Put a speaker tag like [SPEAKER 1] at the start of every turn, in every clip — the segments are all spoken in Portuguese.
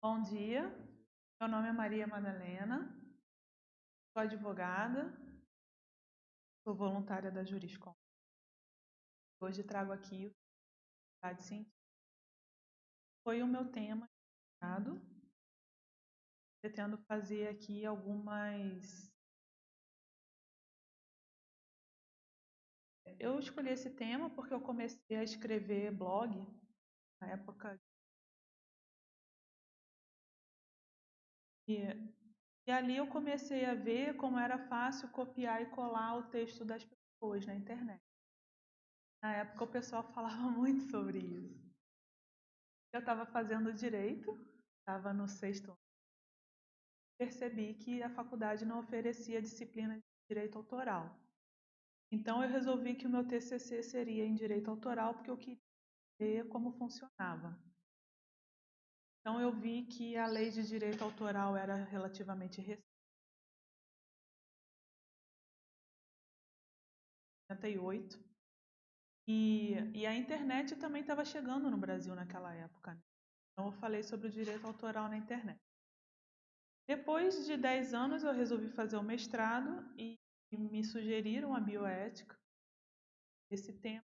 [SPEAKER 1] Bom dia, meu nome é Maria Madalena, sou advogada, sou voluntária da Juriscom. Hoje trago aqui o Atividade Científica. Foi o meu tema de mestrado. Pretendo fazer aqui algumas... Eu escolhi esse tema porque eu comecei a escrever blog na época e ali eu comecei a ver como era fácil copiar e colar o texto das pessoas na internet. Na época o pessoal falava muito sobre isso. Eu estava fazendo direito, estava no sexto ano, percebi que a faculdade não oferecia disciplina de direito autoral. Então eu resolvi que o meu TCC seria em direito autoral porque eu queria ver como funcionava. Então eu vi que a lei de direito autoral era relativamente recente, 1998, e a internet também estava chegando no Brasil naquela época, né? Então eu falei sobre o direito autoral na internet. Depois de 10 anos eu resolvi fazer o mestrado e me sugeriram a bioética. Esse tema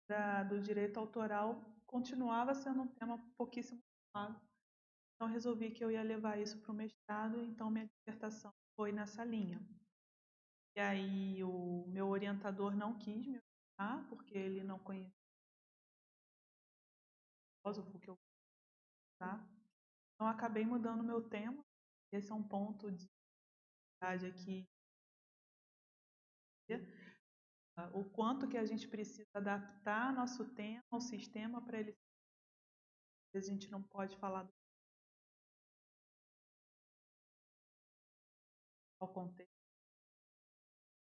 [SPEAKER 1] do direito autoral continuava sendo um tema pouquíssimo falado. Então resolvi que eu ia levar isso para o mestrado, então minha dissertação foi nessa linha. E aí o meu orientador não quis me orientar, porque ele não conhecia o filósofo que eu gostava. Então acabei mudando meu tema. Esse é um ponto de verdade aqui. O quanto que a gente precisa adaptar nosso tema ao sistema para ele. A gente não pode falar do contexto.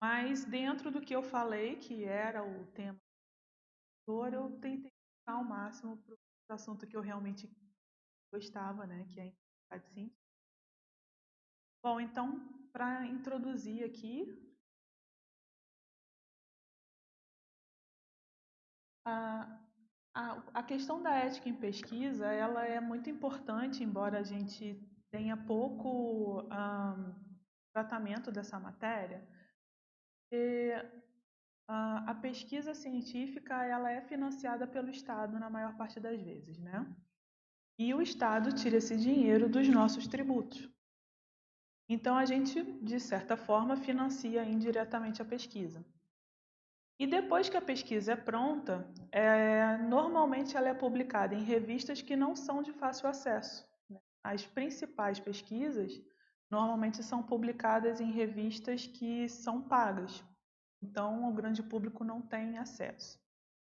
[SPEAKER 1] Mas dentro do que eu falei, que era o tema eu tentei ficar ao máximo para o assunto que eu realmente gostava, né, que é a identidade científica. Bom, então, para introduzir aqui, a, a questão da ética em pesquisa, ela é muito importante, embora a gente tenha pouco tratamento dessa matéria, porque a pesquisa científica ela é financiada pelo Estado na maior parte das vezes, né? E o Estado tira esse dinheiro dos nossos tributos. Então, a gente, de certa forma, financia indiretamente a pesquisa. E depois que a pesquisa é pronta, normalmente ela é publicada em revistas que não são de fácil acesso, né? As principais pesquisas normalmente são publicadas em revistas que são pagas. Então, o grande público não tem acesso.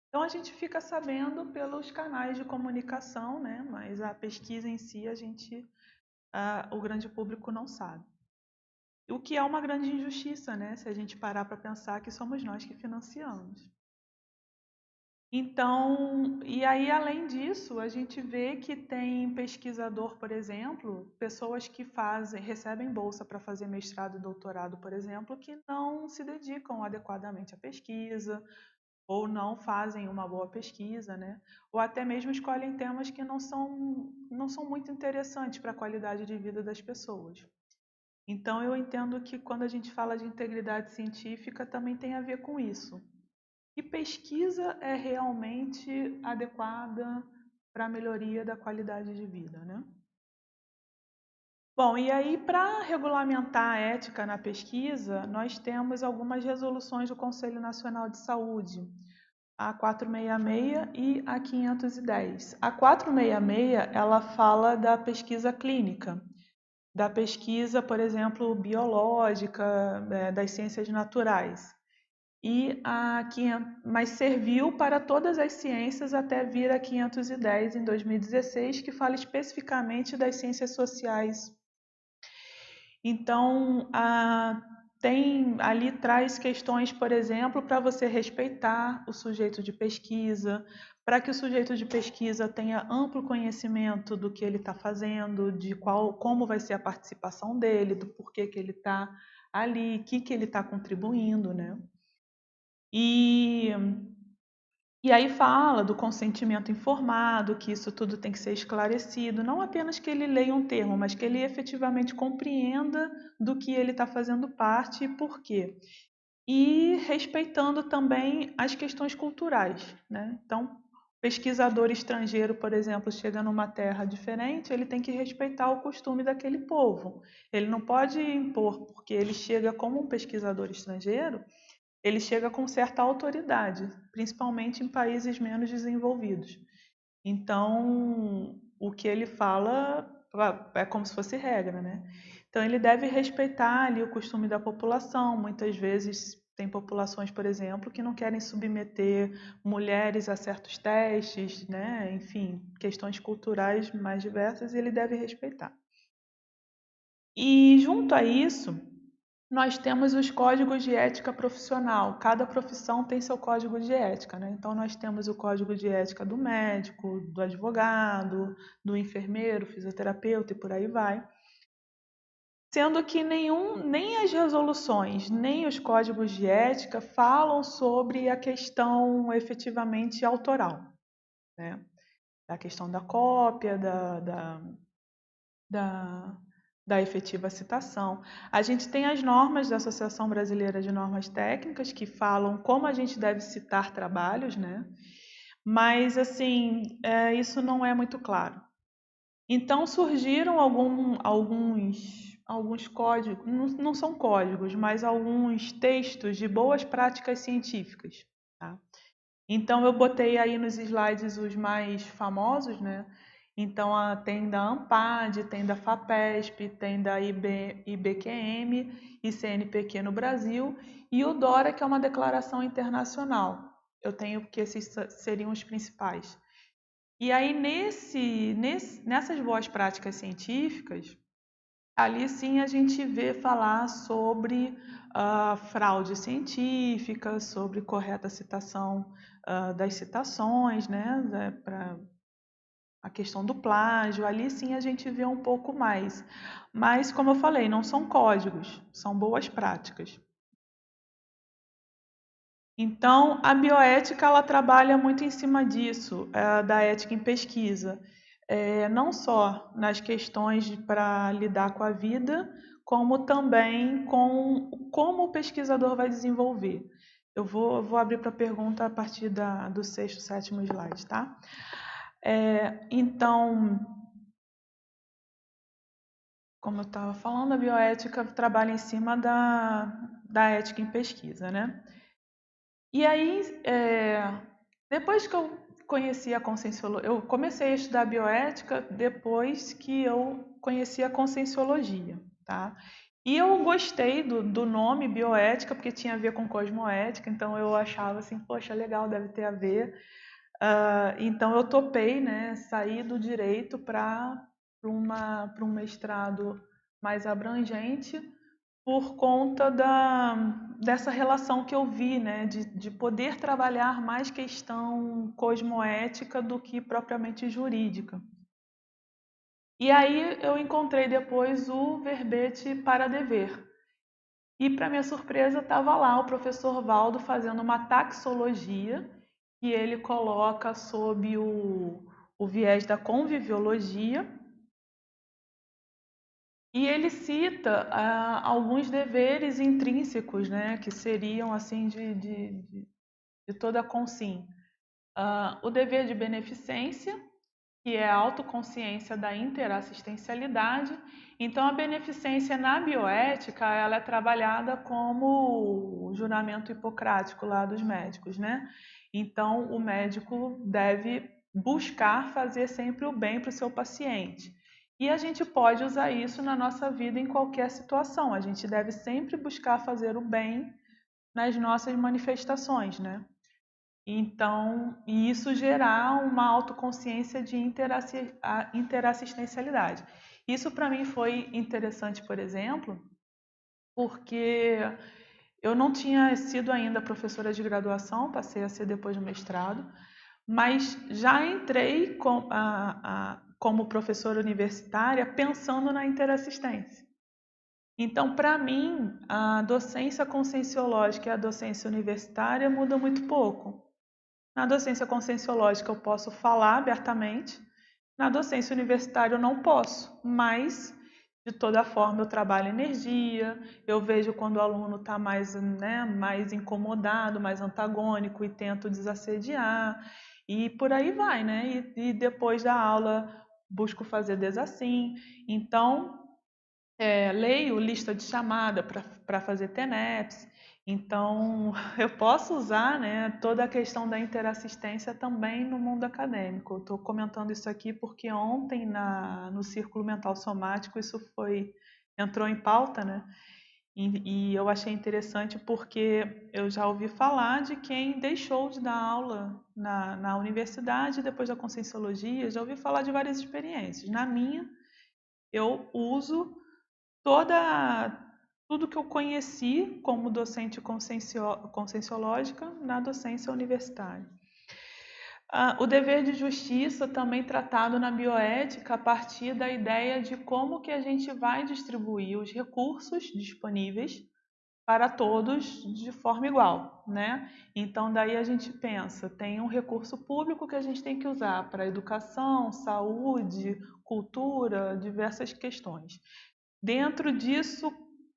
[SPEAKER 1] Então, a gente fica sabendo pelos canais de comunicação, né? Mas a pesquisa em si, o grande público não sabe. O que é uma grande injustiça, né? Se a gente parar para pensar que somos nós que financiamos. Então, e aí além disso, a gente vê que tem pesquisador, por exemplo, pessoas que recebem bolsa para fazer mestrado e doutorado, por exemplo, que não se dedicam adequadamente à pesquisa, ou não fazem uma boa pesquisa, né? Ou até mesmo escolhem temas que não são muito interessantes para a qualidade de vida das pessoas. Então, eu entendo que quando a gente fala de integridade científica, também tem a ver com isso. Que pesquisa é realmente adequada para a melhoria da qualidade de vida, né? Bom, e aí, para regulamentar a ética na pesquisa, nós temos algumas resoluções do Conselho Nacional de Saúde, a 466 e a 510. A 466, ela fala da pesquisa clínica, da pesquisa, por exemplo, biológica, das ciências naturais. Mas serviu para todas as ciências até vir a 510 em 2016, que fala especificamente das ciências sociais. Então, ali traz questões, por exemplo, para você respeitar o sujeito de pesquisa, para que o sujeito de pesquisa tenha amplo conhecimento do que ele está fazendo, como vai ser a participação dele, do porquê que ele está ali, o que ele está contribuindo, né? E E aí fala do consentimento informado, que isso tudo tem que ser esclarecido, não apenas que ele leia um termo, mas que ele efetivamente compreenda do que ele está fazendo parte e por quê. E respeitando também as questões culturais, né? Então, pesquisador estrangeiro, por exemplo, chega numa terra diferente, ele tem que respeitar o costume daquele povo. Ele não pode impor, porque ele chega como um pesquisador estrangeiro, ele chega com certa autoridade, principalmente em países menos desenvolvidos. Então, o que ele fala é como se fosse regra, né? Então, ele deve respeitar ali o costume da população. Muitas vezes tem populações, por exemplo, que não querem submeter mulheres a certos testes, né? Enfim, questões culturais mais diversas, e ele deve respeitar. E junto a isso, nós temos os códigos de ética profissional. Cada profissão tem seu código de ética, né? Então, nós temos o código de ética do médico, do advogado, do enfermeiro, fisioterapeuta e por aí vai. Sendo que nem as resoluções, nem os códigos de ética falam sobre a questão efetivamente autoral, né? A questão da cópia, da, da efetiva citação. A gente tem as normas da Associação Brasileira de Normas Técnicas que falam como a gente deve citar trabalhos, né? Mas, assim, isso não é muito claro. Então, surgiram alguns códigos, não são códigos, mas alguns textos de boas práticas científicas, tá? Então, eu botei aí nos slides os mais famosos, né? Então, tem da ANPAD, tem da FAPESP, tem da IBQM e CNPq no Brasil, e o DORA, que é uma declaração internacional. Eu tenho porque esses seriam os principais. E aí, nessas boas práticas científicas, ali sim a gente vê falar sobre fraude científica, sobre correta citação das citações, né, para a questão do plágio. Ali sim a gente vê um pouco mais. Mas, como eu falei, não são códigos, são boas práticas. Então, a bioética ela trabalha muito em cima disso, da ética em pesquisa, não só nas questões para lidar com a vida, como também com como o pesquisador vai desenvolver. Eu vou abrir para pergunta a partir do sexto, sétimo slide, tá? Então, como eu estava falando, a bioética trabalha em cima da ética em pesquisa, né? E aí, depois que eu conheci a conscienciologia, eu comecei a estudar bioética depois que eu conheci a conscienciologia, tá? E eu gostei do nome bioética, porque tinha a ver com cosmoética, então eu achava assim, poxa, legal, deve ter a ver. Então eu topei, né, sair do direito para um mestrado mais abrangente, por conta dessa relação que eu vi, né, de poder trabalhar mais questão cosmoética do que propriamente jurídica. E aí eu encontrei depois o verbete para dever. E, para minha surpresa, estava lá o professor Valdo fazendo uma taxologia que ele coloca sob o viés da conviviologia. E ele cita alguns deveres intrínsecos, né, que seriam assim de toda a consim. O dever de beneficência, que é a autoconsciência da interassistencialidade. Então, a beneficência na bioética, ela é trabalhada como o juramento hipocrático lá dos médicos, né? Então, o médico deve buscar fazer sempre o bem para o seu paciente. E a gente pode usar isso na nossa vida em qualquer situação. A gente deve sempre buscar fazer o bem nas nossas manifestações, né? Então, e isso gerar uma autoconsciência de interassistencialidade. Isso para mim foi interessante, por exemplo, porque eu não tinha sido ainda professora de graduação, passei a ser depois do mestrado, mas já entrei como professora universitária pensando na interassistência. Então, para mim, a docência conscienciológica e a docência universitária mudam muito pouco. Na docência conscienciológica eu posso falar abertamente, na docência universitária eu não posso, mas de toda forma eu trabalho energia, eu vejo quando o aluno está mais, né, mais incomodado, mais antagônico e tento desassediar e por aí vai, né? E depois da aula busco fazer desassim. Então, leio lista de chamada para fazer TENEPS. Então, eu posso usar, né, toda a questão da interassistência também no mundo acadêmico. Estou comentando isso aqui porque ontem no Círculo Mental Somático isso entrou em pauta, né? E eu achei interessante porque eu já ouvi falar de quem deixou de dar aula na universidade depois da Conscienciologia, já ouvi falar de várias experiências. Na minha, eu uso tudo que eu conheci como docente conscienciológica na docência universitária. O dever de justiça também tratado na bioética a partir da ideia de como que a gente vai distribuir os recursos disponíveis para todos de forma igual, né? Então daí a gente pensa, tem um recurso público que a gente tem que usar para educação, saúde, cultura, diversas questões. Dentro disso,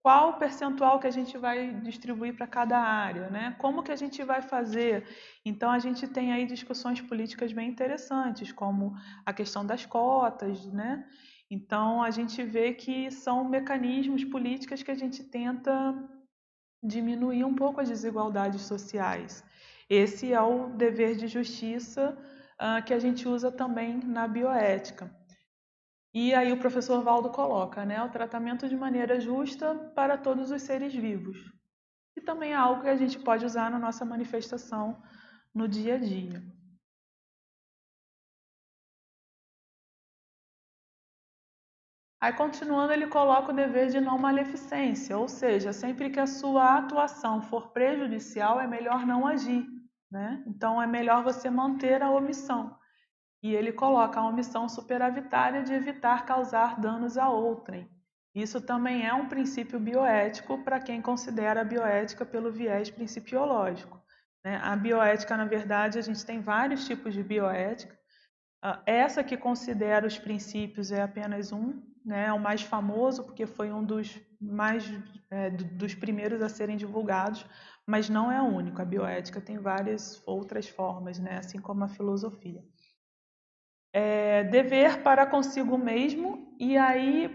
[SPEAKER 1] qual o percentual que a gente vai distribuir para cada área, né? Como que a gente vai fazer? Então, a gente tem aí discussões políticas bem interessantes, como a questão das cotas, né? Então, a gente vê que são mecanismos políticos que a gente tenta diminuir um pouco as desigualdades sociais. Esse é o dever de justiça que a gente usa também na bioética. E aí o professor Valdo coloca, né, o tratamento de maneira justa para todos os seres vivos. E também é algo que a gente pode usar na nossa manifestação no dia a dia. Aí, continuando, ele coloca o dever de não maleficência, ou seja, sempre que a sua atuação for prejudicial, é melhor não agir, né? Então, é melhor você manter a omissão. E ele coloca a omissão superavitária de evitar causar danos a outrem. Isso também é um princípio bioético para quem considera a bioética pelo viés principiológico, né? A bioética, na verdade, a gente tem vários tipos de bioética. Essa que considera os princípios é apenas um, né? É o mais famoso, porque foi um dos primeiros a serem divulgados, mas não é o único. A bioética tem várias outras formas, né? Assim como a filosofia. Dever para consigo mesmo, e aí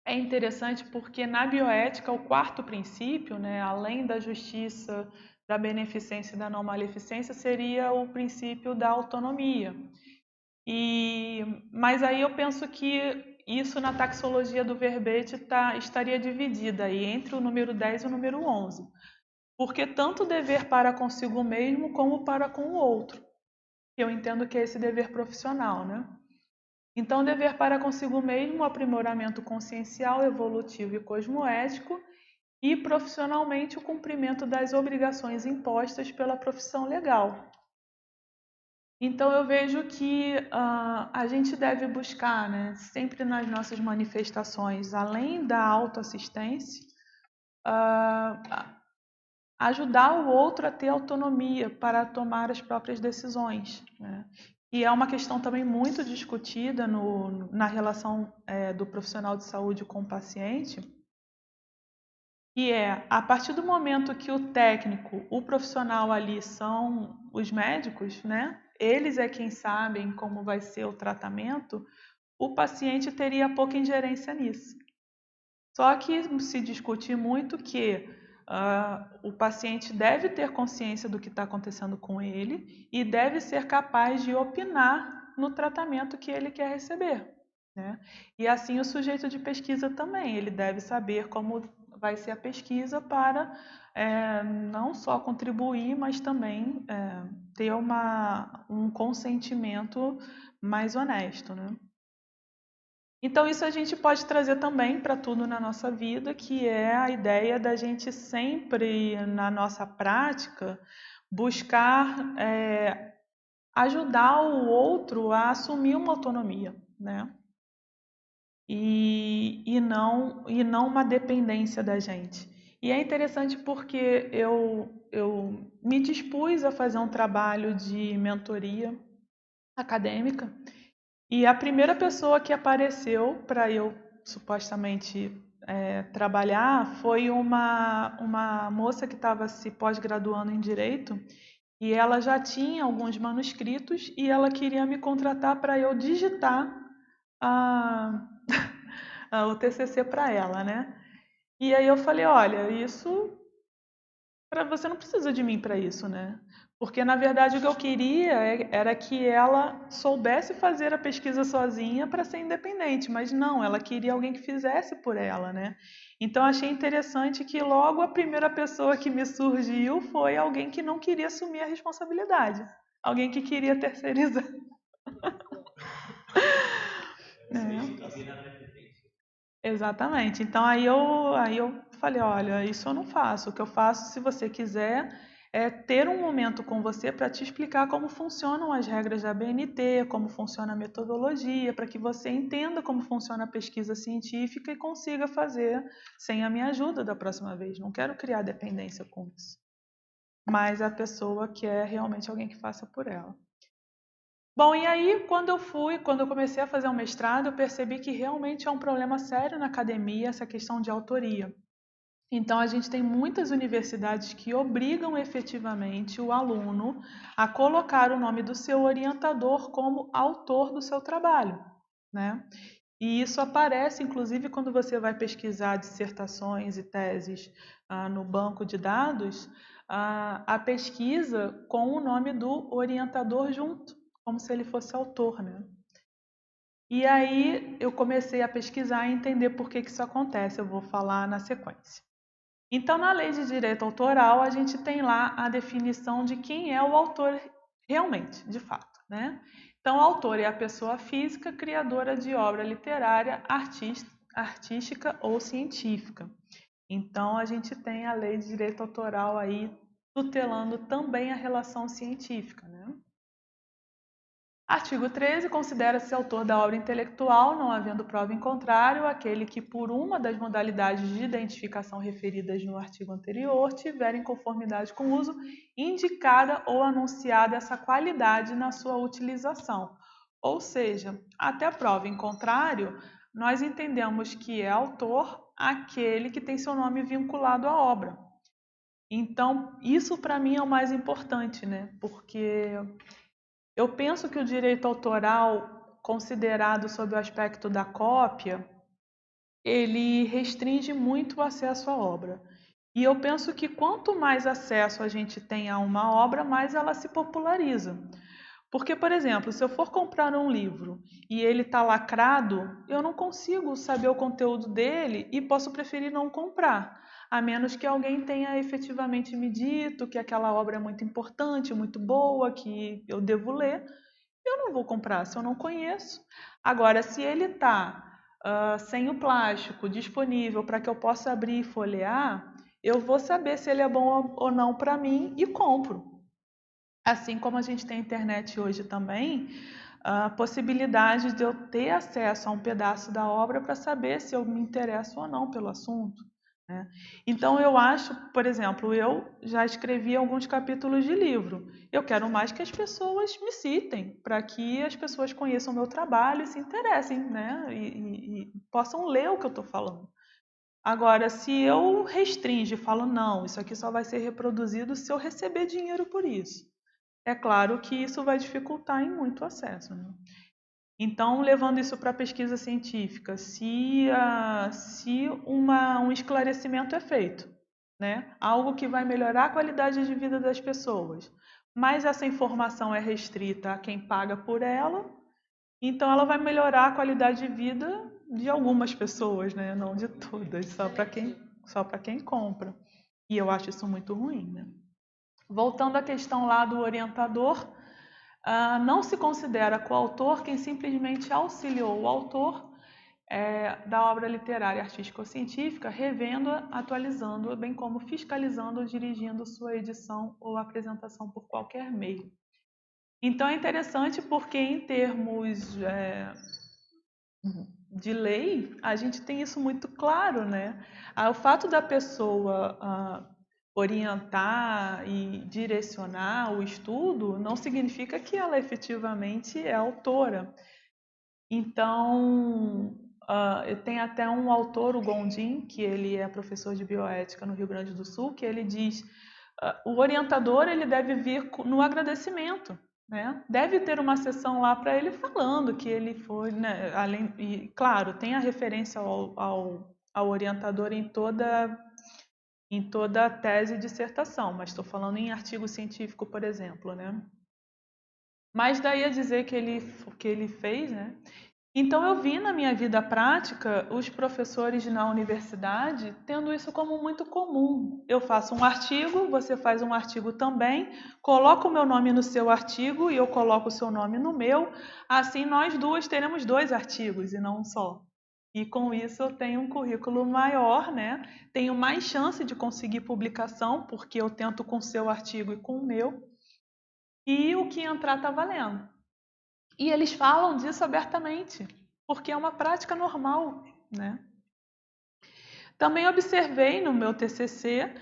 [SPEAKER 1] é interessante porque na bioética o quarto princípio, né, além da justiça, da beneficência e da não maleficência, seria o princípio da autonomia. Mas aí eu penso que isso na taxologia do verbete estaria dividida aí entre o número 10 e o número 11, porque tanto o dever para consigo mesmo como para com o outro, que eu entendo que é esse dever profissional, né? Então, dever para consigo mesmo, aprimoramento consciencial, evolutivo e cosmoético, e profissionalmente o cumprimento das obrigações impostas pela profissão legal. Então, eu vejo que a gente deve buscar, né, sempre nas nossas manifestações, além da autoassistência, ajudar o outro a ter autonomia para tomar as próprias decisões, né? E é uma questão também muito discutida na relação do profissional de saúde com o paciente, que é a partir do momento que o técnico, o profissional ali são os médicos, né? Eles é quem sabem como vai ser o tratamento, o paciente teria pouca ingerência nisso. Só que se discute muito que o paciente deve ter consciência do que está acontecendo com ele e deve ser capaz de opinar no tratamento que ele quer receber, né? E assim o sujeito de pesquisa também, ele deve saber como vai ser a pesquisa para não só contribuir, mas também ter um consentimento mais honesto, né? Então, isso a gente pode trazer também para tudo na nossa vida, que é a ideia da gente sempre, na nossa prática, buscar ajudar o outro a assumir uma autonomia, né? E não uma dependência da gente. E é interessante porque eu me dispus a fazer um trabalho de mentoria acadêmica e a primeira pessoa que apareceu para eu supostamente trabalhar foi uma moça que estava se pós-graduando em Direito e ela já tinha alguns manuscritos e ela queria me contratar para eu digitar a, o TCC para ela, né? E aí eu falei, olha, isso você não precisa de mim para isso, né? Porque na verdade o que eu queria era que ela soubesse fazer a pesquisa sozinha para ser independente, mas não, ela queria alguém que fizesse por ela, né? Então achei interessante que logo a primeira pessoa que me surgiu foi alguém que não queria assumir a responsabilidade, alguém que queria terceirizar. Exatamente. Então aí eu falei, olha, isso eu não faço. O que eu faço, se você quiser, é ter um momento com você para te explicar como funcionam as regras da BNT, como funciona a metodologia, para que você entenda como funciona a pesquisa científica e consiga fazer sem a minha ajuda da próxima vez. Não quero criar dependência com isso. Mas a pessoa quer realmente alguém que faça por ela. Bom, e aí quando eu comecei a fazer um mestrado, eu percebi que realmente é um problema sério na academia essa questão de autoria. Então, a gente tem muitas universidades que obrigam efetivamente o aluno a colocar o nome do seu orientador como autor do seu trabalho, né? E isso aparece, inclusive, quando você vai pesquisar dissertações e teses no banco de dados, a pesquisa com o nome do orientador junto, como se ele fosse autor, né? E aí eu comecei a pesquisar e entender por que isso acontece. Eu vou falar na sequência. Então, na lei de direito autoral, a gente tem lá a definição de quem é o autor realmente, de fato, né? Então, o autor é a pessoa física criadora de obra literária, artística ou científica. Então, a gente tem a lei de direito autoral aí tutelando também a relação científica, né? Artigo 13. Considera-se autor da obra intelectual, não havendo prova em contrário, aquele que, por uma das modalidades de identificação referidas no artigo anterior, tiver em conformidade com o uso indicada ou anunciada essa qualidade na sua utilização. Ou seja, até prova em contrário, nós entendemos que é autor aquele que tem seu nome vinculado à obra. Então, isso para mim é o mais importante, né? Porque eu penso que o direito autoral, considerado sob o aspecto da cópia, ele restringe muito o acesso à obra. E eu penso que quanto mais acesso a gente tem a uma obra, mais ela se populariza. Porque, por exemplo, se eu for comprar um livro e ele está lacrado, eu não consigo saber o conteúdo dele e posso preferir não comprar, a menos que alguém tenha efetivamente me dito que aquela obra é muito importante, muito boa, que eu devo ler. Eu não vou comprar se eu não conheço. Agora, se ele está sem o plástico disponível para que eu possa abrir e folhear, eu vou saber se ele é bom ou não para mim e compro. Assim como a gente tem internet hoje também, a possibilidade de eu ter acesso a um pedaço da obra para saber se eu me interesso ou não pelo assunto, né? Então eu acho, por exemplo, eu já escrevi alguns capítulos de livro. Eu quero mais que as pessoas me citem, para que as pessoas conheçam o meu trabalho e se interessem, né? E possam ler o que eu estou falando. Agora, se eu restringo e falo, não, isso aqui só vai ser reproduzido se eu receber dinheiro por isso. É claro que isso vai dificultar em muito o acesso, né? Então, levando isso para a pesquisa científica, se um esclarecimento é feito, né? Algo que vai melhorar a qualidade de vida das pessoas, mas essa informação é restrita a quem paga por ela, então ela vai melhorar a qualidade de vida de algumas pessoas, né? Não de todas, só para quem compra. E eu acho isso muito ruim, né? Voltando à questão lá do orientador, não se considera coautor quem simplesmente auxiliou o autor da obra literária, artística ou científica, revendo-a, atualizando-a, bem como fiscalizando ou dirigindo sua edição ou apresentação por qualquer meio. Então é interessante porque, em termos de lei, a gente tem isso muito claro, né? O fato da pessoa orientar e direcionar o estudo, não significa que ela efetivamente é autora. Então, tem até um autor, o Gondim, que ele é professor de bioética no Rio Grande do Sul, que ele diz o orientador ele deve vir no agradecimento, né? Deve ter uma sessão lá para ele falando que ele foi, né? Além, e claro, tem a referência ao orientador em toda a tese e dissertação, mas estou falando em artigo científico, por exemplo, né? Mas daí a dizer que ele fez, né? Então eu vi na minha vida prática os professores na universidade tendo isso como muito comum. Eu faço um artigo, você faz um artigo também, coloca o meu nome no seu artigo e eu coloco o seu nome no meu. Assim nós duas teremos 2 artigos e não um só. E com isso eu tenho um currículo maior, né? Tenho mais chance de conseguir publicação, porque eu tento com o seu artigo e com o meu. E o que entrar está valendo. E eles falam disso abertamente, porque é uma prática normal, né? Também observei no meu TCC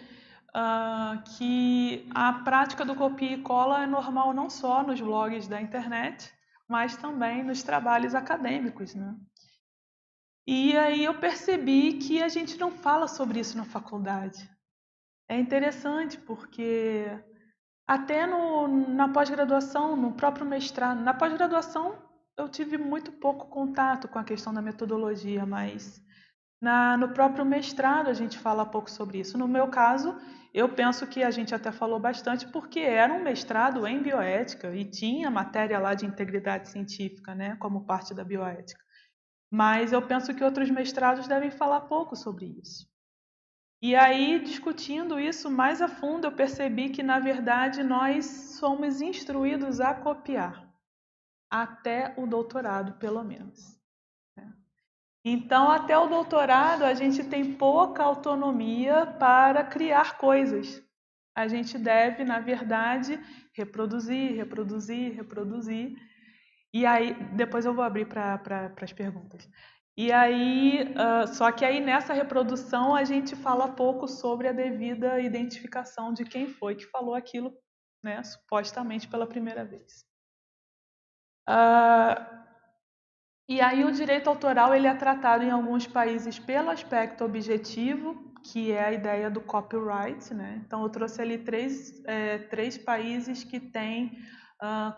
[SPEAKER 1] que a prática do copia e cola é normal não só nos blogs da internet, mas também nos trabalhos acadêmicos, né? E aí eu percebi que a gente não fala sobre isso na faculdade. É interessante porque até na pós-graduação, no próprio mestrado, na pós-graduação eu tive muito pouco contato com a questão da metodologia, mas no próprio mestrado a gente fala pouco sobre isso. No meu caso, eu penso que a gente até falou bastante porque era um mestrado em bioética e tinha matéria lá de integridade científica, né, como parte da bioética. Mas eu penso que outros mestrados devem falar pouco sobre isso. E aí, discutindo isso mais a fundo, eu percebi que, na verdade, nós somos instruídos a copiar, até o doutorado, pelo menos. Então, até o doutorado, a gente tem pouca autonomia para criar coisas. A gente deve, na verdade, reproduzir, reproduzir, reproduzir. E aí, depois eu vou abrir para as perguntas. E aí, só que aí nessa reprodução a gente fala pouco sobre a devida identificação de quem foi que falou aquilo, né, supostamente pela primeira vez. E aí o direito autoral ele é tratado em alguns países pelo aspecto objetivo, que é a ideia do copyright, né? Então eu trouxe ali três países que têm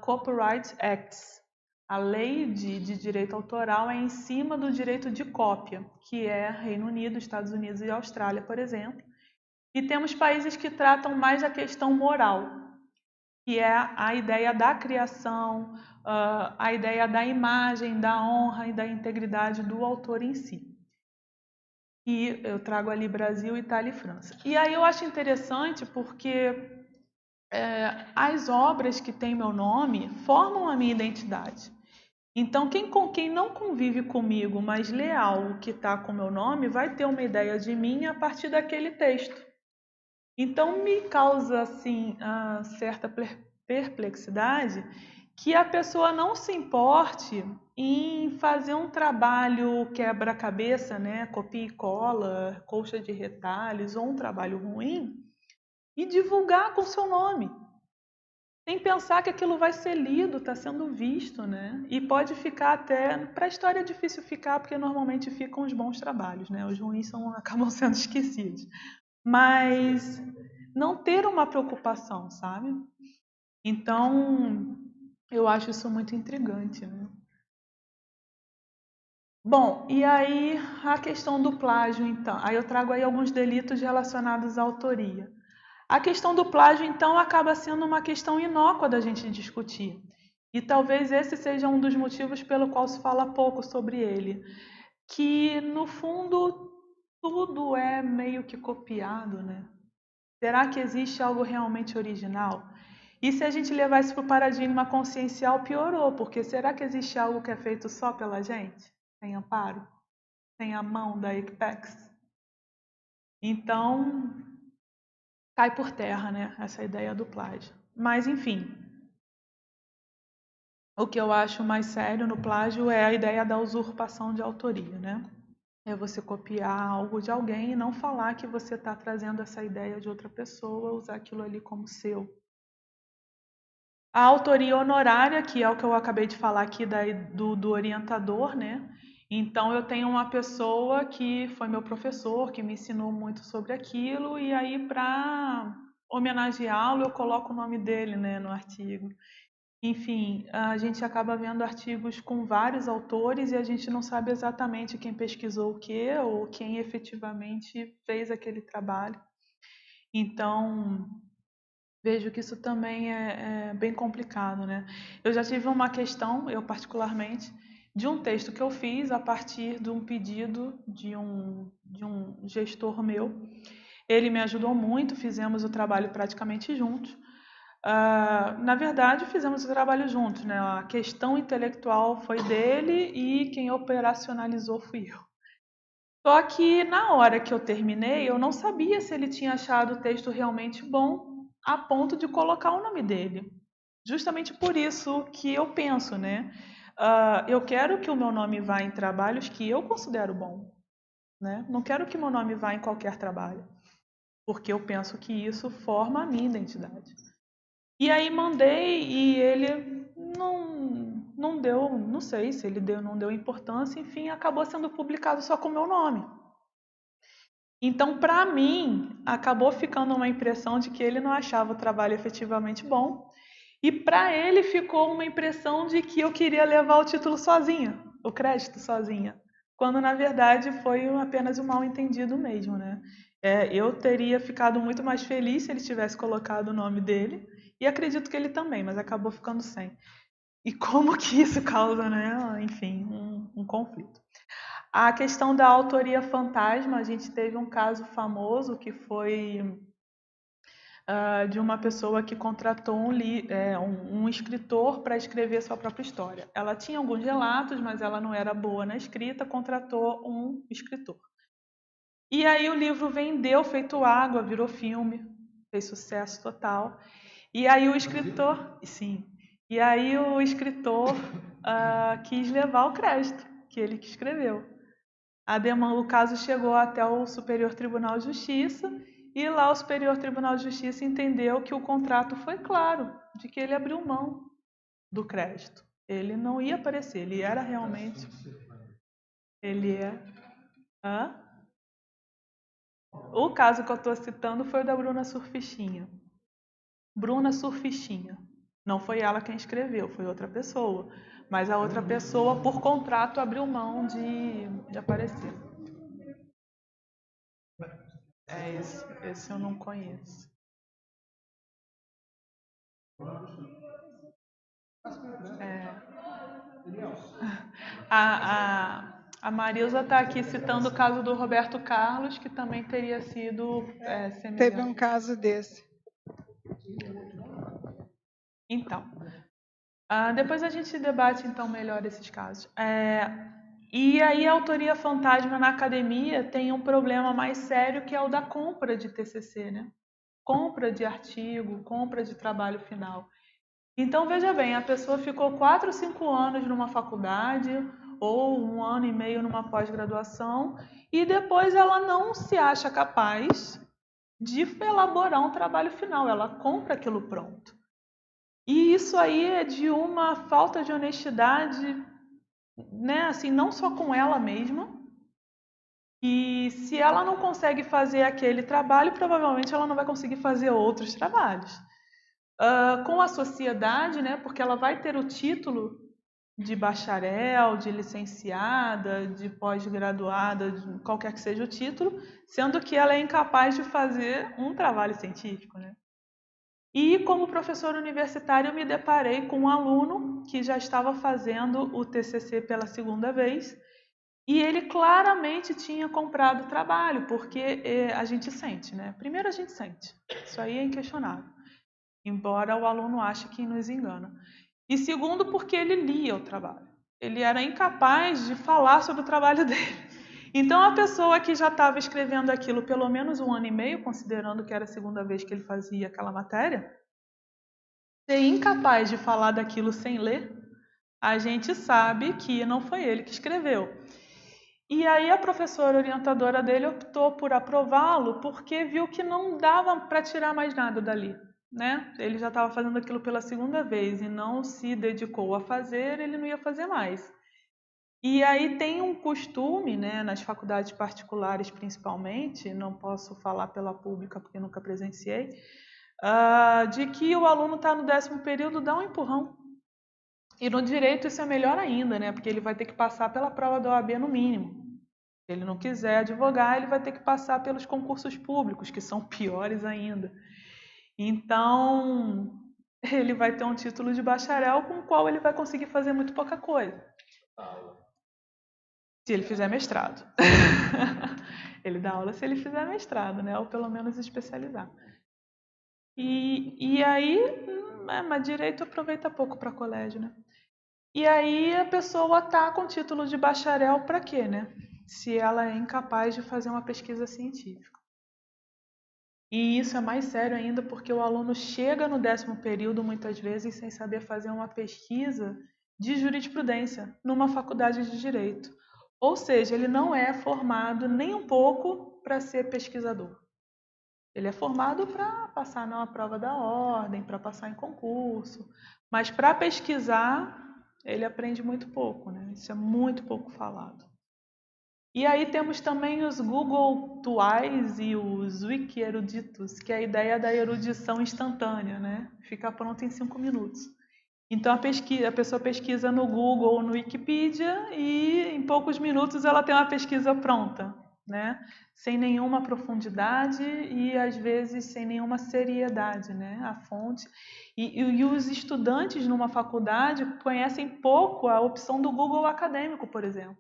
[SPEAKER 1] Copyright Acts. A lei de direito autoral é em cima do direito de cópia, que é Reino Unido, Estados Unidos e Austrália, por exemplo. E temos países que tratam mais a questão moral, que é a ideia da criação, a ideia da imagem, da honra e da integridade do autor em si. E eu trago ali Brasil, Itália e França. E aí eu acho interessante porque as obras que têm meu nome formam a minha identidade. Então, quem não convive comigo, mas lê algo que está com meu nome, vai ter uma ideia de mim a partir daquele texto. Então, me causa assim certa perplexidade que a pessoa não se importe em fazer um trabalho quebra-cabeça, né, copia e cola, colcha de retalhos ou um trabalho ruim e divulgar com seu nome. Sem pensar que aquilo vai ser lido, está sendo visto, né? E pode ficar até... Para a história é difícil ficar, porque normalmente ficam os bons trabalhos, né? Os ruins acabam sendo esquecidos. Mas não ter uma preocupação, sabe? Então, eu acho isso muito intrigante, né? Bom, e aí a questão do plágio, então. Aí eu trago aí alguns delitos relacionados à autoria. A questão do plágio, então, acaba sendo uma questão inócua da gente discutir. E talvez esse seja um dos motivos pelo qual se fala pouco sobre ele. Que, no fundo, tudo é meio que copiado, né? Será que existe algo realmente original? E se a gente levar isso para o paradigma consciencial, piorou, porque será que existe algo que é feito só pela gente? Sem amparo? Sem a mão da Apex? Então, cai por terra, né? Essa ideia do plágio. Mas, enfim, o que eu acho mais sério no plágio é a ideia da usurpação de autoria, né? é você copiar algo de alguém e não falar que você está trazendo essa ideia de outra pessoa, usar aquilo ali como seu. A autoria honorária, que é o que eu acabei de falar aqui do orientador, né? Então, eu tenho uma pessoa que foi meu professor, que me ensinou muito sobre aquilo, e aí, para homenageá-lo, eu coloco o nome dele, né, no artigo. Enfim, a gente acaba vendo artigos com vários autores e a gente não sabe exatamente quem pesquisou o quê ou quem efetivamente fez aquele trabalho. Então, vejo que isso também é bem complicado, né? Eu já tive uma questão, eu particularmente, de um texto que eu fiz a partir de um pedido de um gestor meu. Ele me ajudou muito, fizemos o trabalho praticamente juntos. Na verdade, fizemos o trabalho juntos, né? A questão intelectual foi dele e quem operacionalizou fui eu. Só que na hora que eu terminei, eu não sabia se ele tinha achado o texto realmente bom a ponto de colocar o nome dele. Justamente por isso que eu penso, né? Eu quero que o meu nome vá em trabalhos que eu considero bom, né? Não quero que meu nome vá em qualquer trabalho, porque eu penso que isso forma a minha identidade. E aí mandei e ele não deu, não sei se ele deu, não deu importância, enfim, acabou sendo publicado só com o meu nome. Então, para mim, acabou ficando uma impressão de que ele não achava o trabalho efetivamente bom, e para ele ficou uma impressão de que eu queria levar o título sozinha, o crédito sozinha, quando na verdade foi apenas um mal-entendido mesmo, né? Eu teria ficado muito mais feliz se ele tivesse colocado o nome dele, e acredito que ele também, mas acabou ficando sem. E como que isso causa, né? Enfim, um conflito. A questão da autoria fantasma, a gente teve um caso famoso que foi de uma pessoa que contratou um escritor para escrever sua própria história. Ela tinha alguns relatos, mas ela não era boa na escrita, contratou um escritor. E aí o livro vendeu feito água, virou filme, fez sucesso total. E aí o escritor, sim, e aí o escritor quis levar o crédito, que ele que escreveu. O caso chegou até o Superior Tribunal de Justiça e lá o Superior Tribunal de Justiça entendeu que o contrato foi claro, de que ele abriu mão do crédito. Ele não ia aparecer, ele era realmente... Ele é... Hã? O caso que eu estou citando foi o da Bruna Surfichinha. Bruna Surfichinha. Não foi ela quem escreveu, foi outra pessoa. Mas a outra pessoa, por contrato, abriu mão de aparecer. Esse eu não conheço. A Marilza está aqui citando o caso do Roberto Carlos, que também teria sido semelhante.
[SPEAKER 2] Teve um caso desse.
[SPEAKER 1] Então, depois a gente debate então melhor esses casos. E aí a autoria fantasma na academia tem um problema mais sério, que é o da compra de TCC, né? Compra de artigo, compra de trabalho final. Então, veja bem, a pessoa ficou 4 ou 5 anos numa faculdade ou 1 ano e meio numa pós-graduação e depois ela não se acha capaz de elaborar um trabalho final, ela compra aquilo pronto. E isso aí é de uma falta de honestidade, né, assim, não só com ela mesma, e se ela não consegue fazer aquele trabalho, provavelmente ela não vai conseguir fazer outros trabalhos. Com a sociedade, né, porque ela vai ter o título de bacharel, de licenciada, de pós-graduada, qualquer que seja o título, sendo que ela é incapaz de fazer um trabalho científico, né? E como professor universitário, eu me deparei com um aluno que já estava fazendo o TCC pela segunda vez e ele claramente tinha comprado trabalho, porque a gente sente, né? Primeiro a gente sente, isso aí é inquestionável, embora o aluno ache que nos engana. E segundo, porque ele lia o trabalho. Ele era incapaz de falar sobre o trabalho dele. Então, a pessoa que já estava escrevendo aquilo pelo menos 1 ano e meio, considerando que era a segunda vez que ele fazia aquela matéria, ser incapaz de falar daquilo sem ler, a gente sabe que não foi ele que escreveu. E aí a professora orientadora dele optou por aprová-lo porque viu que não dava para tirar mais nada dali, né? Ele já estava fazendo aquilo pela segunda vez e não se dedicou a fazer, ele não ia fazer mais. E aí tem um costume, né, nas faculdades particulares principalmente, não posso falar pela pública porque nunca presenciei, de que o aluno está no 10º período, dá um empurrão. E no direito isso é melhor ainda, né? Porque ele vai ter que passar pela prova da OAB no mínimo. Se ele não quiser advogar, ele vai ter que passar pelos concursos públicos, que são piores ainda. Então, ele vai ter um título de bacharel com o qual ele vai conseguir fazer muito pouca coisa. Se ele fizer mestrado. Ele dá aula se ele fizer mestrado, né? Ou pelo menos especializar. E aí, mas direito aproveita pouco para colégio, né? E aí a pessoa tá com título de bacharel para quê, né? Se ela é incapaz de fazer uma pesquisa científica. E isso é mais sério ainda porque o aluno chega no 10º período muitas vezes sem saber fazer uma pesquisa de jurisprudência numa faculdade de direito. Ou seja, ele não é formado nem um pouco para ser pesquisador. Ele é formado para passar numa prova da ordem, para passar em concurso, mas para pesquisar ele aprende muito pouco, né? Isso é muito pouco falado. E aí temos também os Google Tuais e os Wiki Eruditos, que é a ideia da erudição instantânea, né? Fica pronto em 5 minutos. Então a pessoa pesquisa no Google ou no Wikipedia e em poucos minutos ela tem uma pesquisa pronta, né? Sem nenhuma profundidade e às vezes sem nenhuma seriedade, né? A fonte. E os estudantes numa faculdade conhecem pouco a opção do Google acadêmico, por exemplo.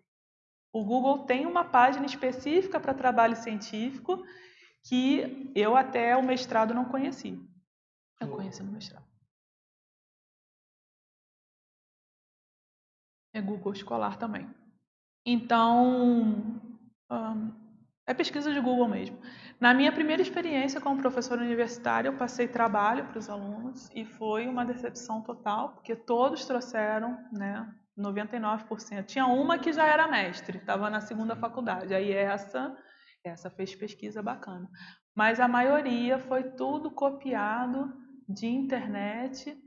[SPEAKER 1] O Google tem uma página específica para trabalho científico que eu até o mestrado não conhecia. Eu conheci no mestrado. É Google escolar também. Então, é pesquisa de Google mesmo. Na minha primeira experiência como professora universitária, eu passei trabalho para os alunos e foi uma decepção total, porque todos trouxeram, né, 99%. Tinha uma que já era mestre, estava na segunda faculdade. Aí essa fez pesquisa bacana. Mas a maioria foi tudo copiado de internet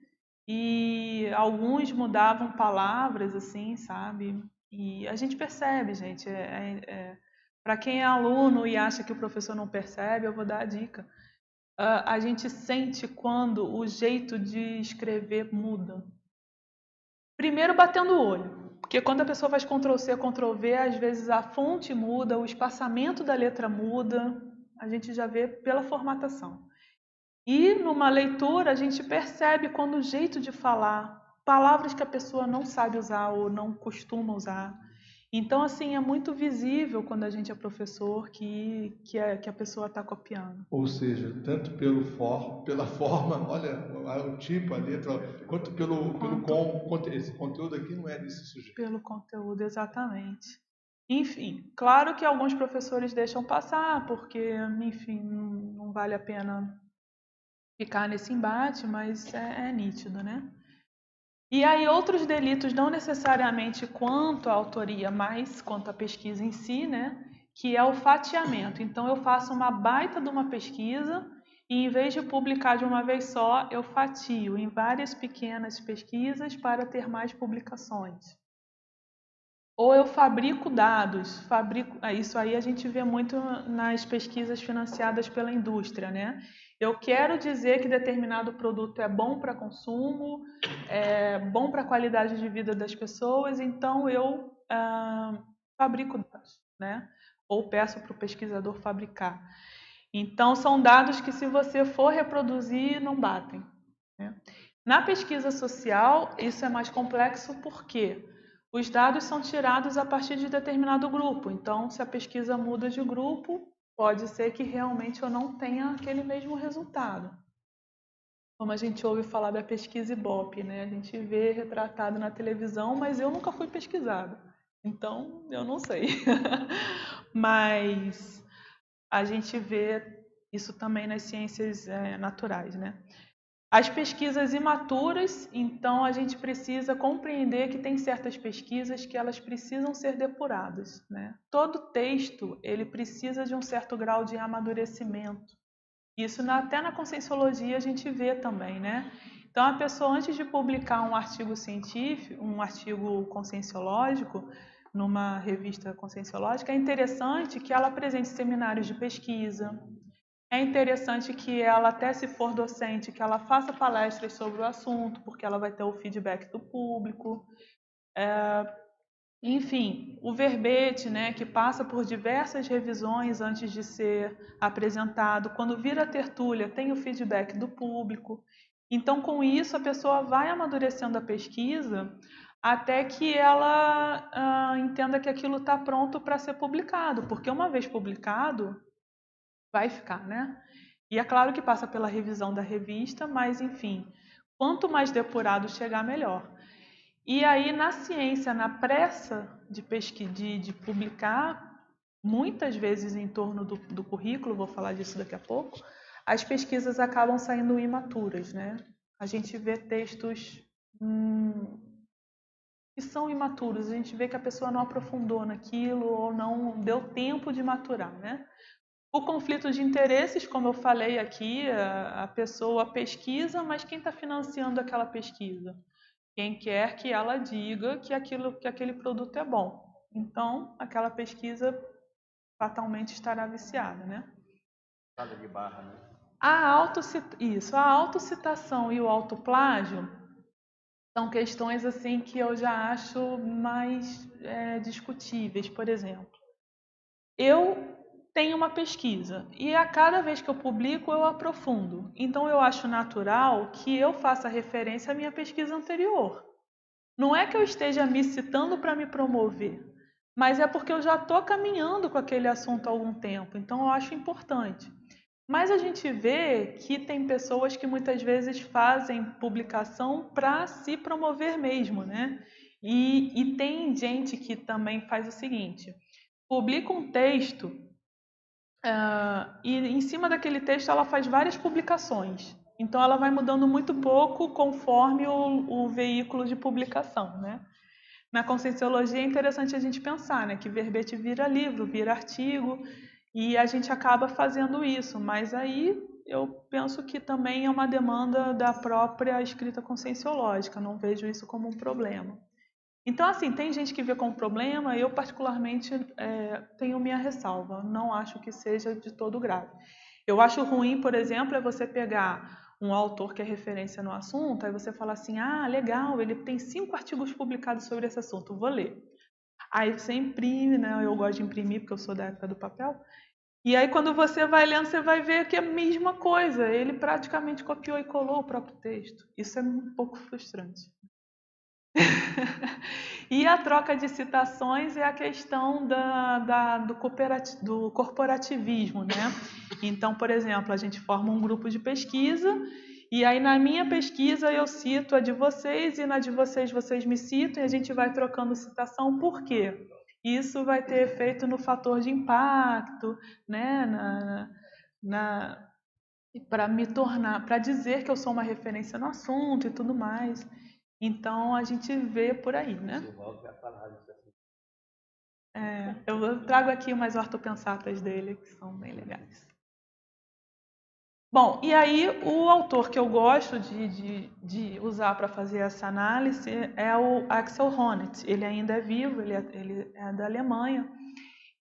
[SPEAKER 1] e alguns mudavam palavras, assim, sabe? E a gente percebe, gente. Para quem é aluno e acha que o professor não percebe, eu vou dar a dica. A gente sente quando o jeito de escrever muda. Primeiro, batendo o olho. Porque quando a pessoa faz Ctrl+C, Ctrl+V, às vezes a fonte muda, o espaçamento da letra muda. A gente já vê pela formatação. E numa leitura a gente percebe quando o jeito de falar, palavras que a pessoa não sabe usar ou não costuma usar. Então, assim, é muito visível quando a gente é professor que a pessoa está copiando.
[SPEAKER 2] Ou seja, tanto pela forma, olha, o tipo, a letra, quanto esse conteúdo aqui não é desse sujeito.
[SPEAKER 1] Pelo conteúdo, exatamente. Enfim, claro que alguns professores deixam passar, porque, enfim, não vale a pena ficar nesse embate, mas é nítido, né? E aí outros delitos, não necessariamente quanto à autoria, mas quanto à pesquisa em si, né? Que é o fatiamento. Então eu faço uma baita de uma pesquisa e em vez de publicar de uma vez só, eu fatio em várias pequenas pesquisas para ter mais publicações. Ou eu fabrico dados, isso aí a gente vê muito nas pesquisas financiadas pela indústria, né? Eu quero dizer que determinado produto é bom para consumo, é bom para a qualidade de vida das pessoas, então eu fabrico dados, né? Ou peço para o pesquisador fabricar. Então são dados que se você for reproduzir, não batem, né? Na pesquisa social, isso é mais complexo porque os dados são tirados a partir de determinado grupo. Então, se a pesquisa muda de grupo, pode ser que realmente eu não tenha aquele mesmo resultado. Como a gente ouve falar da pesquisa Ibope, né? A gente vê retratado na televisão, mas eu nunca fui pesquisada. Então, eu não sei. Mas a gente vê isso também nas ciências naturais, né? As pesquisas imaturas, então a gente precisa compreender que tem certas pesquisas que elas precisam ser depuradas, né? Todo texto, ele precisa de um certo grau de amadurecimento. Isso até na conscienciologia a gente vê também, né? Então a pessoa, antes de publicar um artigo científico, um artigo conscienciológico, numa revista conscienciológica, é interessante que ela apresente seminários de pesquisa. É interessante que ela, até se for docente, que ela faça palestras sobre o assunto, porque ela vai ter o feedback do público. Enfim, o verbete, né, que passa por diversas revisões antes de ser apresentado. Quando vira tertúlia, tem o feedback do público. Então, com isso, a pessoa vai amadurecendo a pesquisa até que ela entenda que aquilo está pronto para ser publicado, porque uma vez publicado, vai ficar, né? E é claro que passa pela revisão da revista, mas enfim, quanto mais depurado chegar, melhor. E aí, na ciência, na pressa de pesquisa, de publicar, muitas vezes em torno do currículo, vou falar disso daqui a pouco, as pesquisas acabam saindo imaturas, né? A gente vê textos que são imaturos, a gente vê que a pessoa não aprofundou naquilo ou não deu tempo de maturar, né? O conflito de interesses, como eu falei aqui, a pessoa pesquisa, mas quem está financiando aquela pesquisa? Quem quer que ela diga que aquele produto é bom. Então, aquela pesquisa fatalmente estará viciada, né?
[SPEAKER 3] De barra, né?
[SPEAKER 1] A autocitação e o autoplágio são questões assim que eu já acho mais discutíveis. Por exemplo, eu tenho uma pesquisa e a cada vez que eu publico eu aprofundo. Então eu acho natural que eu faça referência à minha pesquisa anterior. Não é que eu esteja me citando para me promover, mas é porque eu já estou caminhando com aquele assunto há algum tempo. Então eu acho importante. Mas a gente vê que tem pessoas que muitas vezes fazem publicação para se promover mesmo, né? E tem gente que também faz o seguinte: publica um texto e em cima daquele texto ela faz várias publicações. Então ela vai mudando muito pouco conforme o veículo de publicação, né? Na conscienciologia é interessante a gente pensar, né, que verbete vira livro, vira artigo, e a gente acaba fazendo isso, mas aí eu penso que também é uma demanda da própria escrita conscienciológica, não vejo isso como um problema. Então, assim, tem gente que vê como problema, eu particularmente tenho minha ressalva, não acho que seja de todo grave. Eu acho ruim, por exemplo, é você pegar um autor que é referência no assunto, aí você fala assim, ah, legal, ele tem 5 artigos publicados sobre esse assunto, vou ler. Aí você imprime, né? Eu gosto de imprimir porque eu sou da época do papel. E aí quando você vai lendo, você vai ver que é a mesma coisa. Ele praticamente copiou e colou o próprio texto. Isso é um pouco frustrante. E a troca de citações é a questão do corporativismo, né? Então, por exemplo, a gente forma um grupo de pesquisa e aí na minha pesquisa eu cito a de vocês e na de vocês vocês me citam e a gente vai trocando citação. Por quê? Isso vai ter efeito no fator de impacto, né? Para me tornar, para dizer que eu sou uma referência no assunto e tudo mais. Então a gente vê por aí, né? Eu trago aqui umas ortopensatas dele que são bem legais. Bom, e aí o autor que eu gosto de usar para fazer essa análise é o Axel Honneth. Ele ainda é vivo, ele é da Alemanha.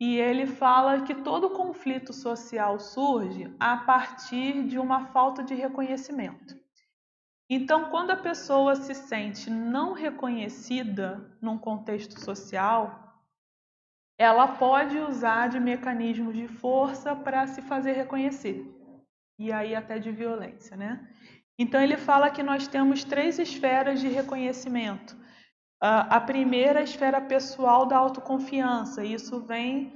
[SPEAKER 1] E ele fala que todo conflito social surge a partir de uma falta de reconhecimento. Então, quando a pessoa se sente não reconhecida num contexto social, ela pode usar de mecanismos de força para se fazer reconhecer. E aí até de violência, né? Então, ele fala que nós temos 3 esferas de reconhecimento. A primeira é a esfera pessoal da autoconfiança, isso vem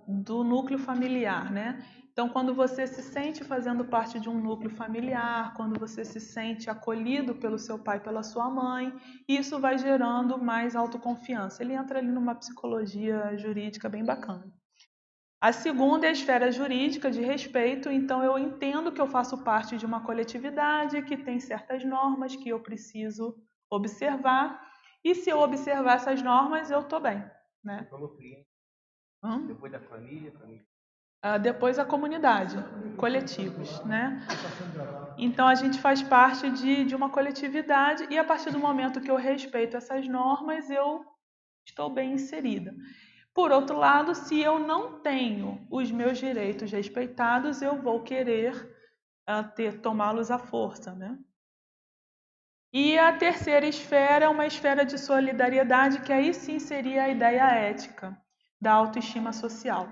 [SPEAKER 1] do núcleo familiar, né? Então, quando você se sente fazendo parte de um núcleo familiar, quando você se sente acolhido pelo seu pai, pela sua mãe, isso vai gerando mais autoconfiança. Ele entra ali numa psicologia jurídica bem bacana. A segunda é a esfera jurídica de respeito, então eu entendo que eu faço parte de uma coletividade que tem certas normas que eu preciso observar, e se eu observar essas normas, eu estou bem, né?
[SPEAKER 3] Você falou cliente, depois da família.
[SPEAKER 1] Depois a comunidade, coletivos, né? Então a gente faz parte de uma coletividade e a partir do momento que eu respeito essas normas, eu estou bem inserida. Por outro lado, se eu não tenho os meus direitos respeitados, eu vou querer tomá-los à força, né? E a terceira esfera é uma esfera de solidariedade, que aí sim seria a ideia ética da autoestima social.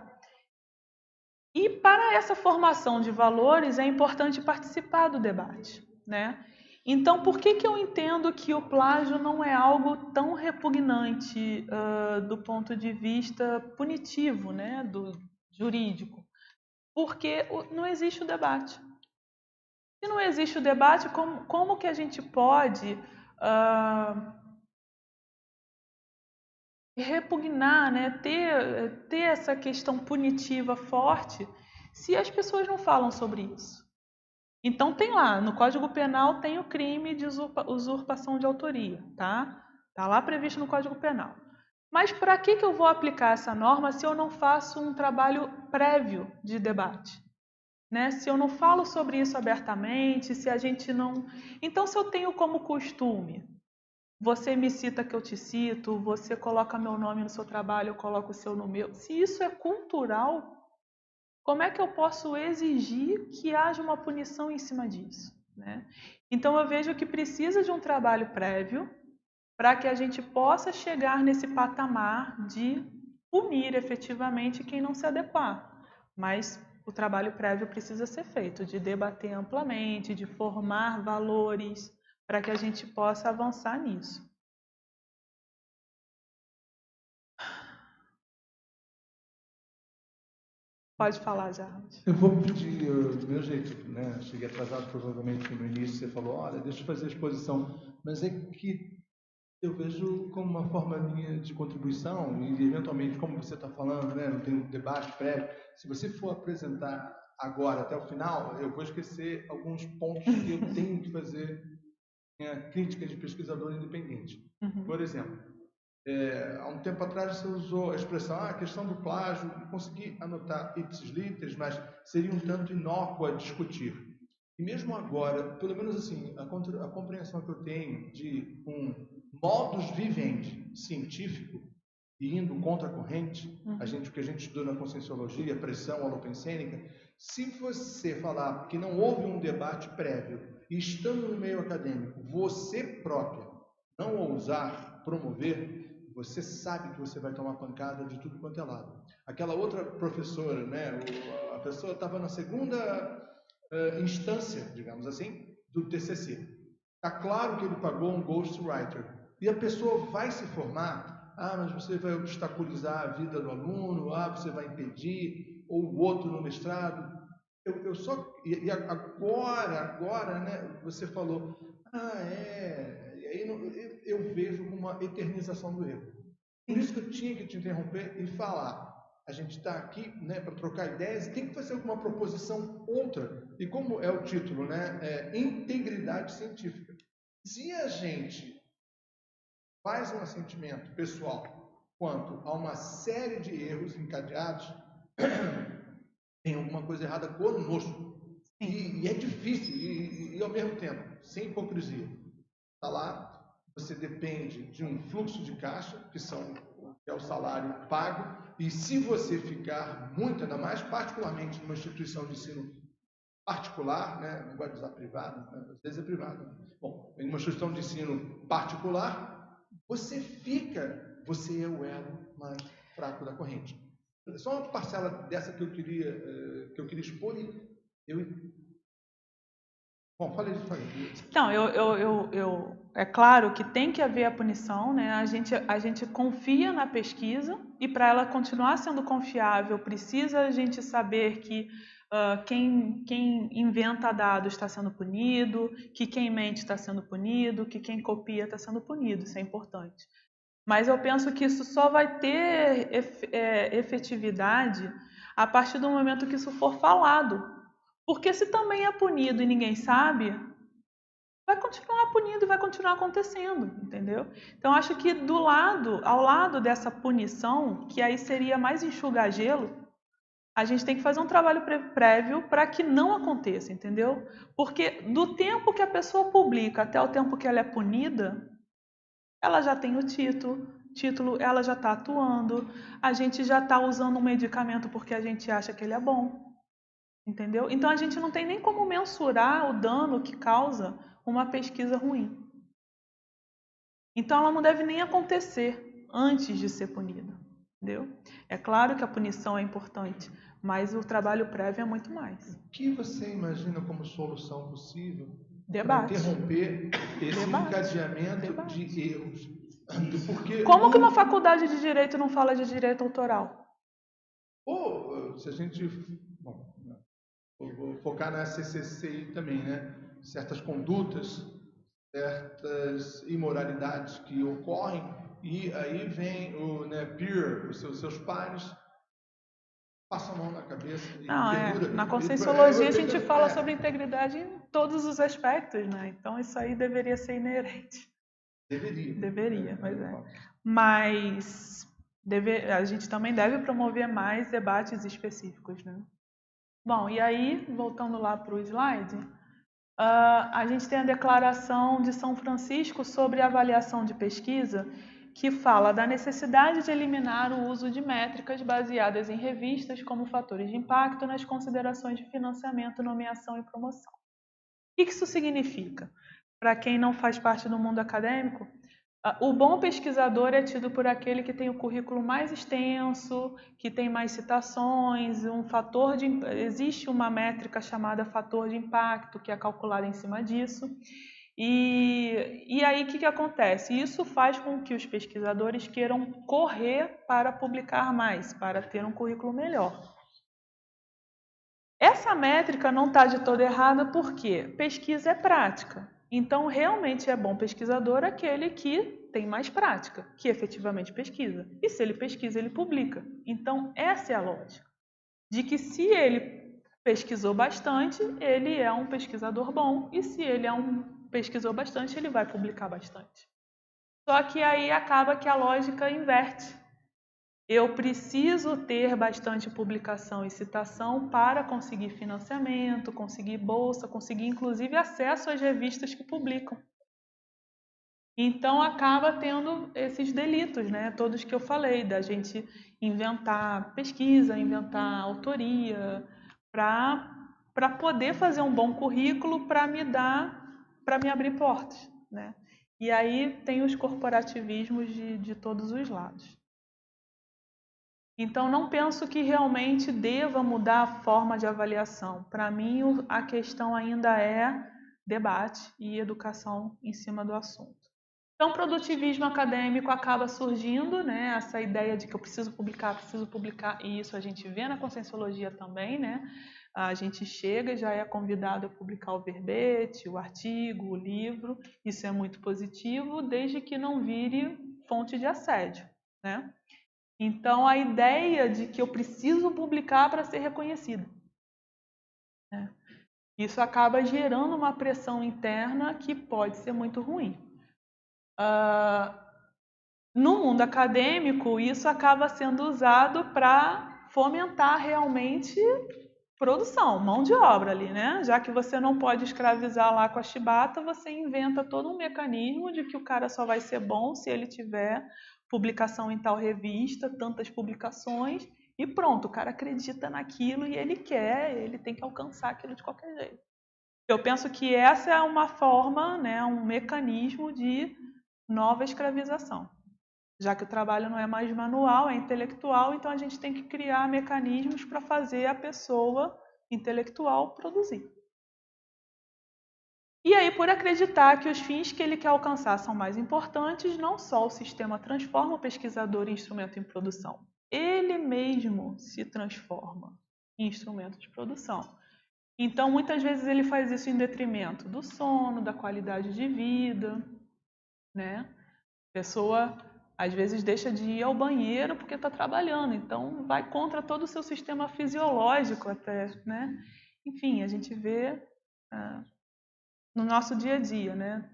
[SPEAKER 1] E para essa formação de valores é importante participar do debate, né? Então, por que eu entendo que o plágio não é algo tão repugnante do ponto de vista punitivo, né, do jurídico? Porque não existe o debate. Se não existe o debate, como que a gente pode repugnar, né, ter essa questão punitiva forte se as pessoas não falam sobre isso? Então tem lá, no Código Penal tem o crime de usurpação de autoria, tá? Tá lá previsto no Código Penal. Mas para que eu vou aplicar essa norma se eu não faço um trabalho prévio de debate? Né? Se eu não falo sobre isso abertamente, se a gente não... Então, se eu tenho como costume, você me cita que eu te cito, você coloca meu nome no seu trabalho, eu coloco o seu no meu. Se isso é cultural, como é que eu posso exigir que haja uma punição em cima disso, né? Então eu vejo que precisa de um trabalho prévio para que a gente possa chegar nesse patamar de punir efetivamente quem não se adequar. Mas o trabalho prévio precisa ser feito, de debater amplamente, de formar valores para que a gente possa avançar nisso. Pode falar, Jardim.
[SPEAKER 2] Eu vou pedir do meu jeito, né? Cheguei atrasado provavelmente no início, você falou, olha, deixa eu fazer a exposição, mas é que eu vejo como uma forma minha de contribuição e eventualmente, como você está falando, né? Não tem um debate prévio. Se você for apresentar agora até o final, eu vou esquecer alguns pontos que eu tenho que fazer crítica de pesquisador independente. Por exemplo, há um tempo atrás você usou a expressão a questão do plágio, e consegui anotar ipsis literis, mas seria um tanto inócua discutir. E mesmo agora, pelo menos assim, a compreensão que eu tenho de um modus vivendi científico e indo contra a corrente, o que a gente estudou na conscienciologia, pressão holopensênica, se você falar que não houve um debate prévio e estando no meio acadêmico, você própria não ousar promover, você sabe que você vai tomar pancada de tudo quanto é lado. Aquela outra professora, né, a pessoa estava na segunda instância, digamos assim, do TCC. Está claro que ele pagou um ghostwriter. E a pessoa vai se formar, mas você vai obstaculizar a vida do aluno, você vai impedir, ou o outro no mestrado. E agora, né, você falou, e aí eu vejo uma eternização do erro. Por isso que eu tinha que te interromper e falar. A gente está aqui, né, para trocar ideias e tem que fazer alguma proposição outra. E como é o título, né, integridade científica. Se a gente faz um assentimento pessoal quanto a uma série de erros encadeados, tem alguma coisa errada conosco. E é difícil, e ao mesmo tempo, sem hipocrisia. Está lá, você depende de um fluxo de caixa, que é o salário pago, e se você ficar muito, ainda mais particularmente numa instituição de ensino particular, né? Não gosto de usar privado, né? Às vezes é privado. Bom, em uma instituição de ensino particular, você é o elo mais fraco da corrente. Só uma parcela dessa que eu queria expor Bom, falei.
[SPEAKER 1] Não, é claro que tem que haver a punição, né? A gente confia na pesquisa e para ela continuar sendo confiável, precisa a gente saber que quem inventa dados está sendo punido, que quem mente está sendo punido, que quem copia está sendo punido, isso é importante. Mas eu penso que isso só vai ter efetividade a partir do momento que isso for falado. Porque se também é punido e ninguém sabe, vai continuar punido e vai continuar acontecendo, entendeu? Então, acho que ao lado dessa punição, que aí seria mais enxugar gelo, a gente tem que fazer um trabalho prévio para que não aconteça, entendeu? Porque do tempo que a pessoa publica até o tempo que ela é punida, ela já tem o título, ela já está atuando, a gente já está usando um medicamento porque a gente acha que ele é bom, entendeu? Então a gente não tem nem como mensurar o dano que causa uma pesquisa ruim. Então ela não deve nem acontecer antes de ser punida, entendeu? É claro que a punição é importante, mas o trabalho prévio é muito mais.
[SPEAKER 2] O que você imagina como solução possível para
[SPEAKER 1] Debate.
[SPEAKER 2] interromper esse encadeamento de erros? Porque
[SPEAKER 1] como que uma faculdade de direito não fala de direito autoral?
[SPEAKER 2] Ou se a gente vou focar na CCCI também, né? Certas condutas, certas imoralidades que ocorrem e aí vem o peer, os seus pares, passa a mão na cabeça e
[SPEAKER 1] Não, na Conscienciologia a gente fala sobre integridade em todos os aspectos, né? Então isso aí deveria ser inerente. Deveria, mas é. Mas a gente também deve promover mais debates específicos, né? Bom, e aí, voltando lá para o slide, a gente tem a Declaração de São Francisco sobre avaliação de pesquisa, que fala da necessidade de eliminar o uso de métricas baseadas em revistas como fatores de impacto nas considerações de financiamento, nomeação e promoção. O que isso significa? Para quem não faz parte do mundo acadêmico, o bom pesquisador é tido por aquele que tem o currículo mais extenso, que tem mais citações, existe uma métrica chamada fator de impacto, que é calculada em cima disso. E aí o que acontece? Isso faz com que os pesquisadores queiram correr para publicar mais, para ter um currículo melhor. Essa métrica não está de todo errada porque pesquisa é prática. Então, realmente é bom pesquisador aquele que tem mais prática, que efetivamente pesquisa. E se ele pesquisa, ele publica. Então, essa é a lógica. De que se ele pesquisou bastante, ele é um pesquisador bom. E se ele pesquisou bastante, ele vai publicar bastante. Só que aí acaba que a lógica inverte. Eu preciso ter bastante publicação e citação para conseguir financiamento, conseguir bolsa, conseguir inclusive acesso às revistas que publicam. Então acaba tendo esses delitos, né? Todos que eu falei, da gente inventar pesquisa, inventar autoria, para poder fazer um bom currículo para me abrir portas, né? E aí tem os corporativismos de todos os lados. Então, não penso que realmente deva mudar a forma de avaliação. Para mim, a questão ainda é debate e educação em cima do assunto. Então, o produtivismo acadêmico acaba surgindo, né? Essa ideia de que eu preciso publicar, e isso a gente vê na Conscienciologia também, né? A gente chega e já é convidado a publicar o verbete, o artigo, o livro. Isso é muito positivo, desde que não vire fonte de assédio, né? Então, a ideia de que eu preciso publicar para ser reconhecido. Isso acaba gerando uma pressão interna que pode ser muito ruim. No mundo acadêmico, isso acaba sendo usado para fomentar realmente produção, mão de obra ali, né? Já que você não pode escravizar lá com a chibata, você inventa todo um mecanismo de que o cara só vai ser bom se ele tiver publicação em tal revista, tantas publicações, e pronto, o cara acredita naquilo e ele tem que alcançar aquilo de qualquer jeito. Eu penso que essa é uma forma, né, um mecanismo de nova escravização. Já que o trabalho não é mais manual, é intelectual, então a gente tem que criar mecanismos para fazer a pessoa intelectual produzir. E aí, por acreditar que os fins que ele quer alcançar são mais importantes, não só o sistema transforma o pesquisador em instrumento em produção, ele mesmo se transforma em instrumento de produção. Então, muitas vezes ele faz isso em detrimento do sono, da qualidade de vida, né? A pessoa Às vezes deixa de ir ao banheiro porque está trabalhando, então vai contra todo o seu sistema fisiológico até, né? Enfim, a gente vê no nosso dia a dia, né?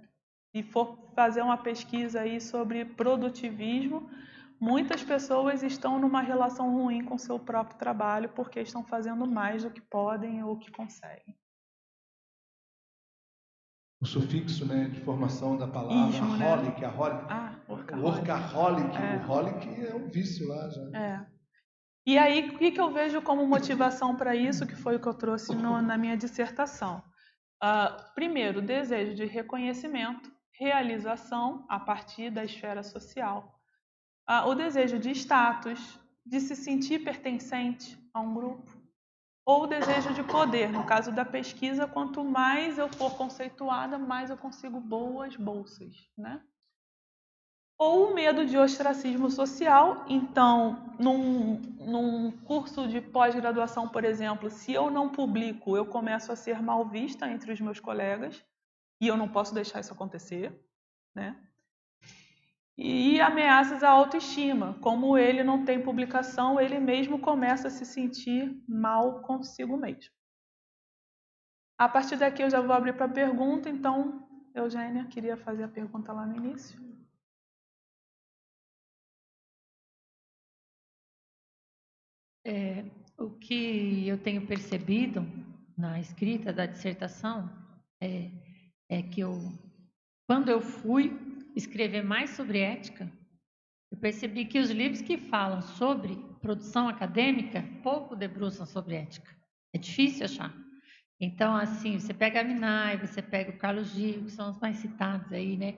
[SPEAKER 1] Se for fazer uma pesquisa aí sobre produtivismo, muitas pessoas estão numa relação ruim com o seu próprio trabalho porque estão fazendo mais do que podem ou que conseguem.
[SPEAKER 2] O sufixo, né, de formação da palavra,
[SPEAKER 1] Ismo,
[SPEAKER 2] aholic,
[SPEAKER 1] né?
[SPEAKER 2] workaholic, o holic é um vício lá já.
[SPEAKER 1] E aí, o que eu vejo como motivação para isso, que foi o que eu trouxe na minha dissertação? Primeiro, desejo de reconhecimento, realização a partir da esfera social. O desejo de status, de se sentir pertencente a um grupo. Ou o desejo de poder. No caso da pesquisa, quanto mais eu for conceituada, mais eu consigo boas bolsas, né? Ou o medo de ostracismo social. Então, num curso de pós-graduação, por exemplo, se eu não publico, eu começo a ser mal vista entre os meus colegas e eu não posso deixar isso acontecer, né? E ameaças à autoestima. Como ele não tem publicação, ele mesmo começa a se sentir mal consigo mesmo. A partir daqui eu já vou abrir para pergunta, então, Eugênia, queria fazer a pergunta lá no início.
[SPEAKER 4] O que eu tenho percebido na escrita da dissertação é que quando eu fui escrever mais sobre ética, eu percebi que os livros que falam sobre produção acadêmica pouco debruçam sobre ética. É difícil achar. Então, assim, você pega a Minay, você pega o Carlos Gil, que são os mais citados aí, né?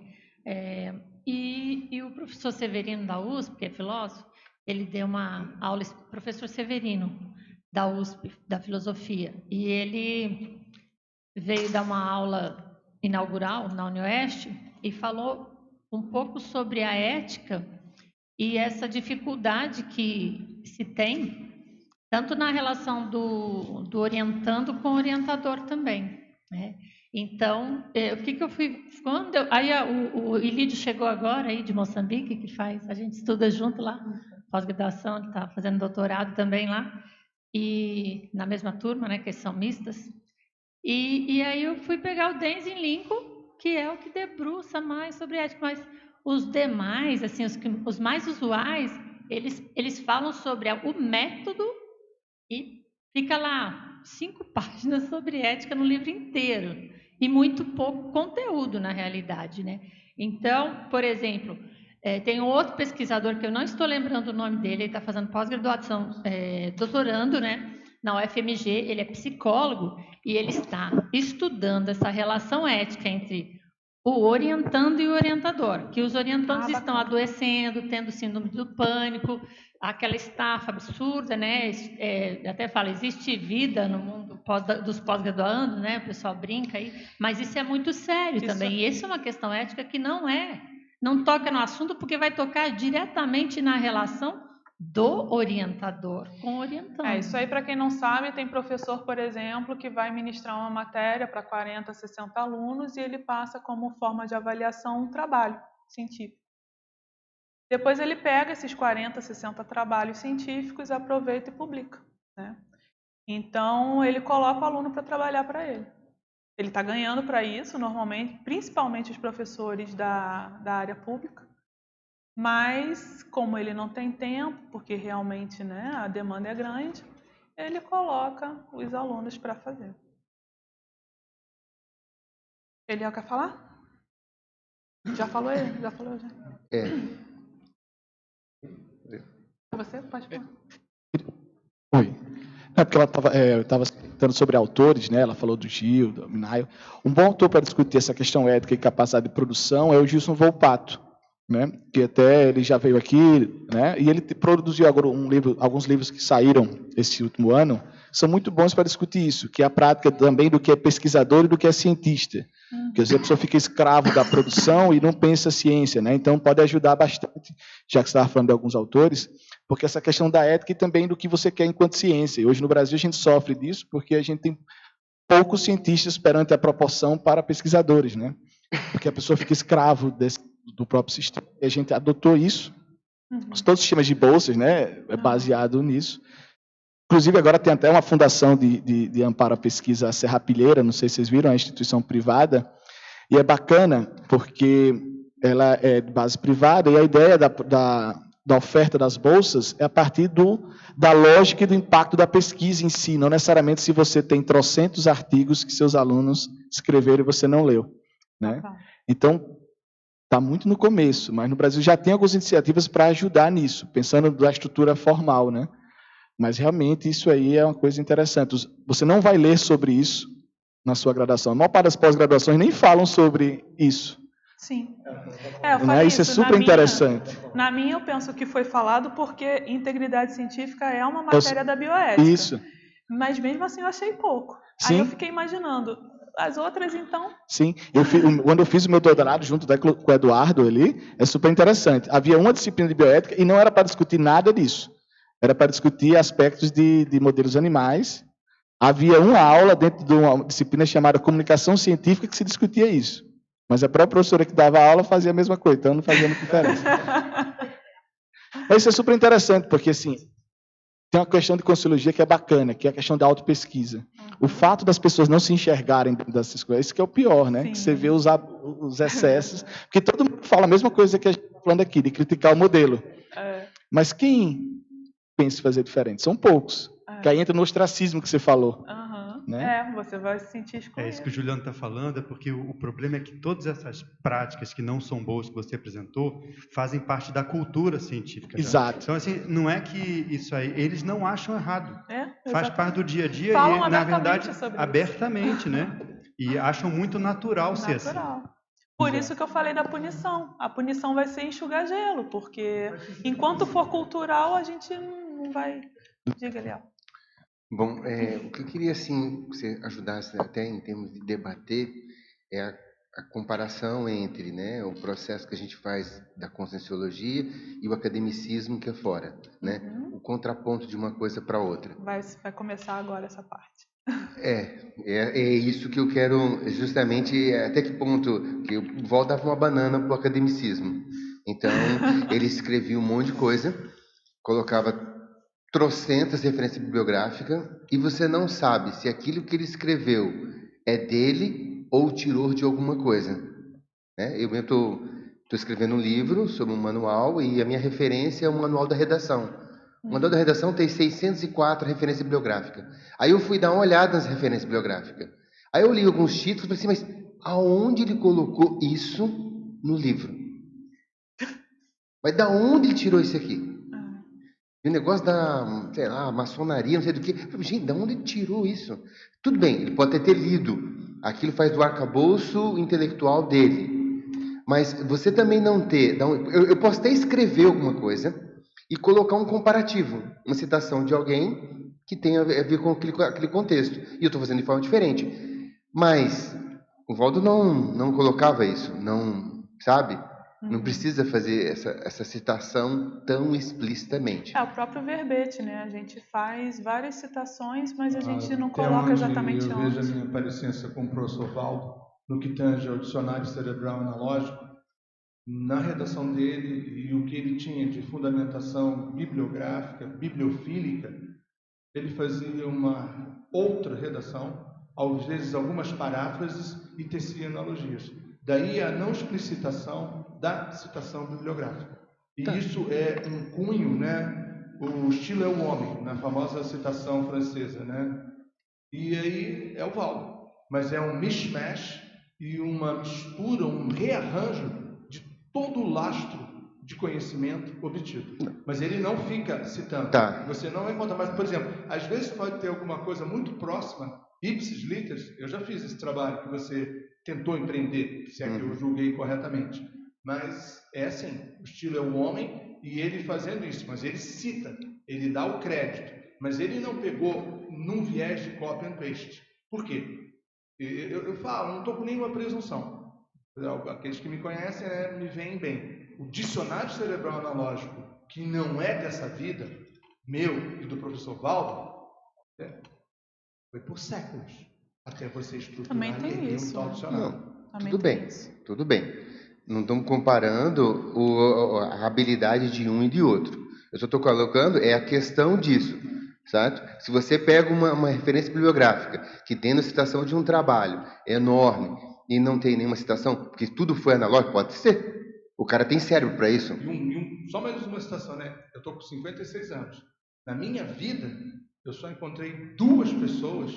[SPEAKER 4] E o professor Severino da USP, que é filósofo, ele deu uma aula, professor Severino da USP, da filosofia, e ele veio dar uma aula inaugural na UniOeste e falou um pouco sobre a ética e essa dificuldade que se tem, tanto na relação do orientando com o orientador também, né? Então, o que eu fui... o Ilídio chegou agora aí de Moçambique, que faz... A gente estuda junto lá, pós-graduação, ele está fazendo doutorado também lá, e na mesma turma, né, que são mistas. E aí eu fui pegar o Denzin Lincoln, que é o que debruça mais sobre ética, mas os demais, assim, os mais usuais, eles falam sobre o método e fica lá 5 páginas sobre ética no livro inteiro e muito pouco conteúdo na realidade, né? Então, por exemplo, tem um outro pesquisador que eu não estou lembrando o nome dele, ele está fazendo pós-graduação, doutorando, né, na UFMG, ele é psicólogo e ele está estudando essa relação ética entre o orientando e o orientador, que os orientandos estão adoecendo, tendo síndrome do pânico, aquela estafa absurda, né? Até fala, existe vida no mundo dos pós-graduandos, né? O pessoal brinca aí, mas isso é muito sério também. E isso é uma questão ética que não toca no assunto, porque vai tocar diretamente na relação do orientador com o orientando.
[SPEAKER 1] Isso aí, para quem não sabe, tem professor, por exemplo, que vai ministrar uma matéria para 40, 60 alunos e ele passa como forma de avaliação um trabalho científico. Depois ele pega esses 40, 60 trabalhos científicos, aproveita e publica, né? Então, ele coloca o aluno para trabalhar para ele. Ele está ganhando para isso, normalmente, principalmente os professores da área pública. Mas, como ele não tem tempo, porque realmente, né, a demanda é grande, ele coloca os alunos para fazer. Ele quer falar? Já falou ele? Já falou, já? Você pode falar.
[SPEAKER 5] Oi. É porque eu estava comentando sobre autores, né? Ela falou do Gil, do Minayo. Um bom autor para discutir essa questão ética e capacidade de produção é o Gilson Volpato, né? Que até ele já veio aqui, né? E ele produziu agora alguns livros que saíram esse último ano, são muito bons para discutir isso, que é a prática também do que é pesquisador e do que é cientista. Porque às vezes a pessoa fica escravo da produção e não pensa a ciência, né? Então pode ajudar bastante, já que você estava falando de alguns autores, porque essa questão da ética e também do que você quer enquanto ciência. E hoje no Brasil a gente sofre disso porque a gente tem poucos cientistas perante a proporção para pesquisadores, né? Porque a pessoa fica escravo do próprio sistema. E a gente adotou isso. Todos os sistemas de bolsas, né, é baseado nisso. Inclusive, agora tem até uma fundação de amparo à pesquisa, a Serrapilheira, não sei se vocês viram, é uma instituição privada, e é bacana porque ela é de base privada, e a ideia da oferta das bolsas é a partir da lógica e do impacto da pesquisa em si, não necessariamente se você tem trocentos artigos que seus alunos escreveram e você não leu. Né? Então, está muito no começo, mas no Brasil já tem algumas iniciativas para ajudar nisso, pensando da estrutura formal, né? Mas realmente isso aí é uma coisa interessante. Você não vai ler sobre isso na sua graduação. A maior parte das pós-graduações nem falam sobre isso.
[SPEAKER 1] Sim. Eu falei
[SPEAKER 5] isso é super interessante.
[SPEAKER 1] Na minha, eu penso que foi falado porque integridade científica é uma matéria da bioética.
[SPEAKER 5] Isso.
[SPEAKER 1] Mas mesmo assim eu achei pouco.
[SPEAKER 5] Sim.
[SPEAKER 1] Aí eu fiquei imaginando. As outras, então?
[SPEAKER 5] Sim. Quando eu fiz o meu doutorado junto com o Eduardo ali, é super interessante. Havia uma disciplina de bioética e não era para discutir nada disso. Era para discutir aspectos de modelos animais. Havia uma aula dentro de uma disciplina chamada comunicação científica que se discutia isso. Mas a própria professora que dava aula fazia a mesma coisa, então não fazia muita diferença. Mas isso é super interessante, porque assim, tem uma questão de Consciologia que é bacana, que é a questão da autopesquisa. O fato das pessoas não se enxergarem dessas coisas, isso que é o pior, né?
[SPEAKER 1] Sim.
[SPEAKER 5] Que você vê os excessos, porque todo mundo fala a mesma coisa que a gente está falando aqui, de criticar o modelo. Mas quem pensa em fazer diferente? São poucos. Que aí entra no ostracismo que você falou. Né?
[SPEAKER 1] Você vai se sentir excluído.
[SPEAKER 6] É isso que o Juliano está falando, é porque o problema é que todas essas práticas que não são boas que você apresentou fazem parte da cultura científica.
[SPEAKER 5] Exato.
[SPEAKER 6] Então, assim, não é que isso aí, eles não acham errado. Faz parte do dia a dia
[SPEAKER 1] Falam
[SPEAKER 6] e, na verdade,
[SPEAKER 1] abertamente,
[SPEAKER 6] né? E acham muito natural ser assim.
[SPEAKER 1] Por isso que eu falei da punição. A punição vai ser enxugar gelo, porque enquanto for cultural, a gente não vai... Diga, Léo.
[SPEAKER 7] Bom, o que eu queria, assim, que você ajudasse até em termos de debater, é a comparação entre, né, o processo que a gente faz da conscienciologia e o academicismo que é fora, né? O contraponto de uma coisa para outra.
[SPEAKER 1] Vai começar agora essa parte.
[SPEAKER 7] É isso que eu quero, justamente, até que ponto, que o Val dava uma banana para o academicismo. Então, ele escrevia um monte de coisa, colocava trocentas referências bibliográficas, e você não sabe se aquilo que ele escreveu é dele ou tirou de alguma coisa. Né? Eu mesmo estou escrevendo um livro sobre um manual, e a minha referência é o manual da redação. O manual da redação tem 604 referências bibliográficas. Aí eu fui dar uma olhada nas referências bibliográficas. Aí eu li alguns títulos e falei assim, mas aonde ele colocou isso no livro? Mas da onde ele tirou isso aqui? E o negócio da, sei lá, maçonaria, não sei do que. Gente, de onde ele tirou isso? Tudo bem, ele pode ter lido. Aquilo faz do arcabouço intelectual dele. Mas você também não ter... Eu posso até escrever alguma coisa e colocar um comparativo, uma citação de alguém que tem a ver com aquele contexto. E eu estou fazendo de forma diferente. Mas o Valdo não colocava isso, não, sabe? Não precisa fazer essa citação tão explicitamente.
[SPEAKER 1] O próprio verbete, né? A gente faz várias citações, mas a gente não coloca exatamente onde.
[SPEAKER 2] Eu vejo a minha parecência com o professor Valdo, no que tange ao dicionário cerebral analógico, na redação dele e o que ele tinha de fundamentação bibliográfica, bibliofílica, ele fazia uma outra redação, às vezes algumas paráfrases, e tecia analogias. Daí a não explicitação da citação bibliográfica. E isso é um cunho, né? O estilo é o homem, na famosa citação francesa, né? E aí é o Valdo. Mas é um mishmash e uma mistura, um rearranjo de todo o lastro de conhecimento obtido. Mas ele não fica citando. Você não vai encontrar. Mas, por exemplo, às vezes pode ter alguma coisa muito próxima, ipsis literis, eu já fiz esse trabalho que você tentou empreender, se é que eu julguei corretamente. Mas é assim, o estilo é o homem e ele fazendo isso, mas ele cita, ele dá o crédito, mas ele não pegou num viés de copy and paste. Por quê? Eu falo, não estou com nenhuma presunção. Aqueles que me conhecem me veem bem. O dicionário cerebral analógico, que não é dessa vida, meu e do professor Valdo, foi por séculos até você estruturar
[SPEAKER 1] também tem
[SPEAKER 2] e
[SPEAKER 1] isso,
[SPEAKER 2] um tal dicionário.
[SPEAKER 7] Tudo bem. Não estamos comparando a habilidade de um e de outro. Eu só estou colocando a questão disso, certo? Se você pega uma referência bibliográfica que tem a citação de um trabalho enorme e não tem nenhuma citação, porque tudo foi analógico, pode ser. O cara tem cérebro para isso.
[SPEAKER 2] Só mais uma citação, né? Eu estou com 56 anos. Na minha vida, eu só encontrei 2 pessoas,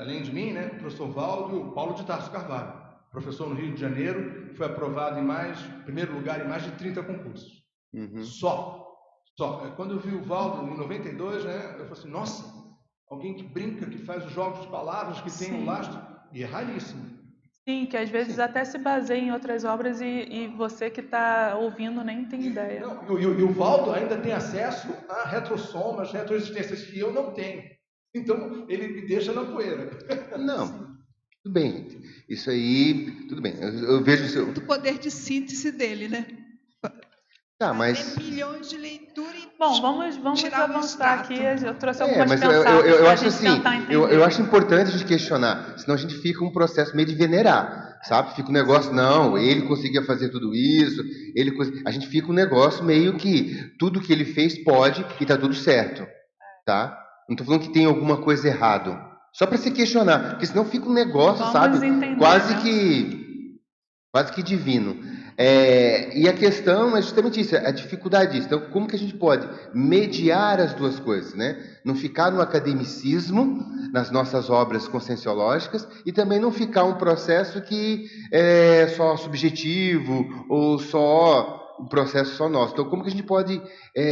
[SPEAKER 2] além de mim, né? O professor Valdo e o Paulo de Tarso Carvalho. Professor no Rio de Janeiro, foi aprovado em primeiro lugar em mais de 30 concursos. Só. Quando eu vi o Valdo em 92, né? Eu falei assim, nossa, alguém que brinca, que faz os jogos de palavras, que tem um lastro, e é raríssimo.
[SPEAKER 1] Sim, que às vezes até se baseia em outras obras e você que está ouvindo nem tem ideia.
[SPEAKER 2] Não, e o Valdo ainda tem acesso a retrossomas, retroexistências que eu não tenho. Então, ele me deixa na poeira.
[SPEAKER 7] Não, tudo bem. Isso aí, tudo bem. Eu vejo o seu...
[SPEAKER 8] O poder de síntese dele, né?
[SPEAKER 7] Tá, mas...
[SPEAKER 8] milhões de leituras e...
[SPEAKER 1] Bom, vamos avançar aqui. Eu trouxe algumas
[SPEAKER 7] mas
[SPEAKER 1] pensadas
[SPEAKER 7] eu
[SPEAKER 1] para a
[SPEAKER 7] acho
[SPEAKER 1] gente
[SPEAKER 7] assim,
[SPEAKER 1] tentar entender.
[SPEAKER 7] eu acho importante a gente questionar, senão a gente fica um processo meio de venerar, sabe? Fica um negócio, não, ele conseguia fazer tudo isso, a gente fica um negócio meio que tudo que ele fez pode e tá tudo certo, tá? Não tô falando que tem alguma coisa errado, só para se questionar, porque senão fica um negócio, sabe? Quase que divino. E a questão é justamente isso, a dificuldade disso. Então, como que a gente pode mediar as duas coisas, né? Não ficar no academicismo, nas nossas obras conscienciológicas, e também não ficar um processo que é só subjetivo, ou só um processo só nosso. Então, como que a gente pode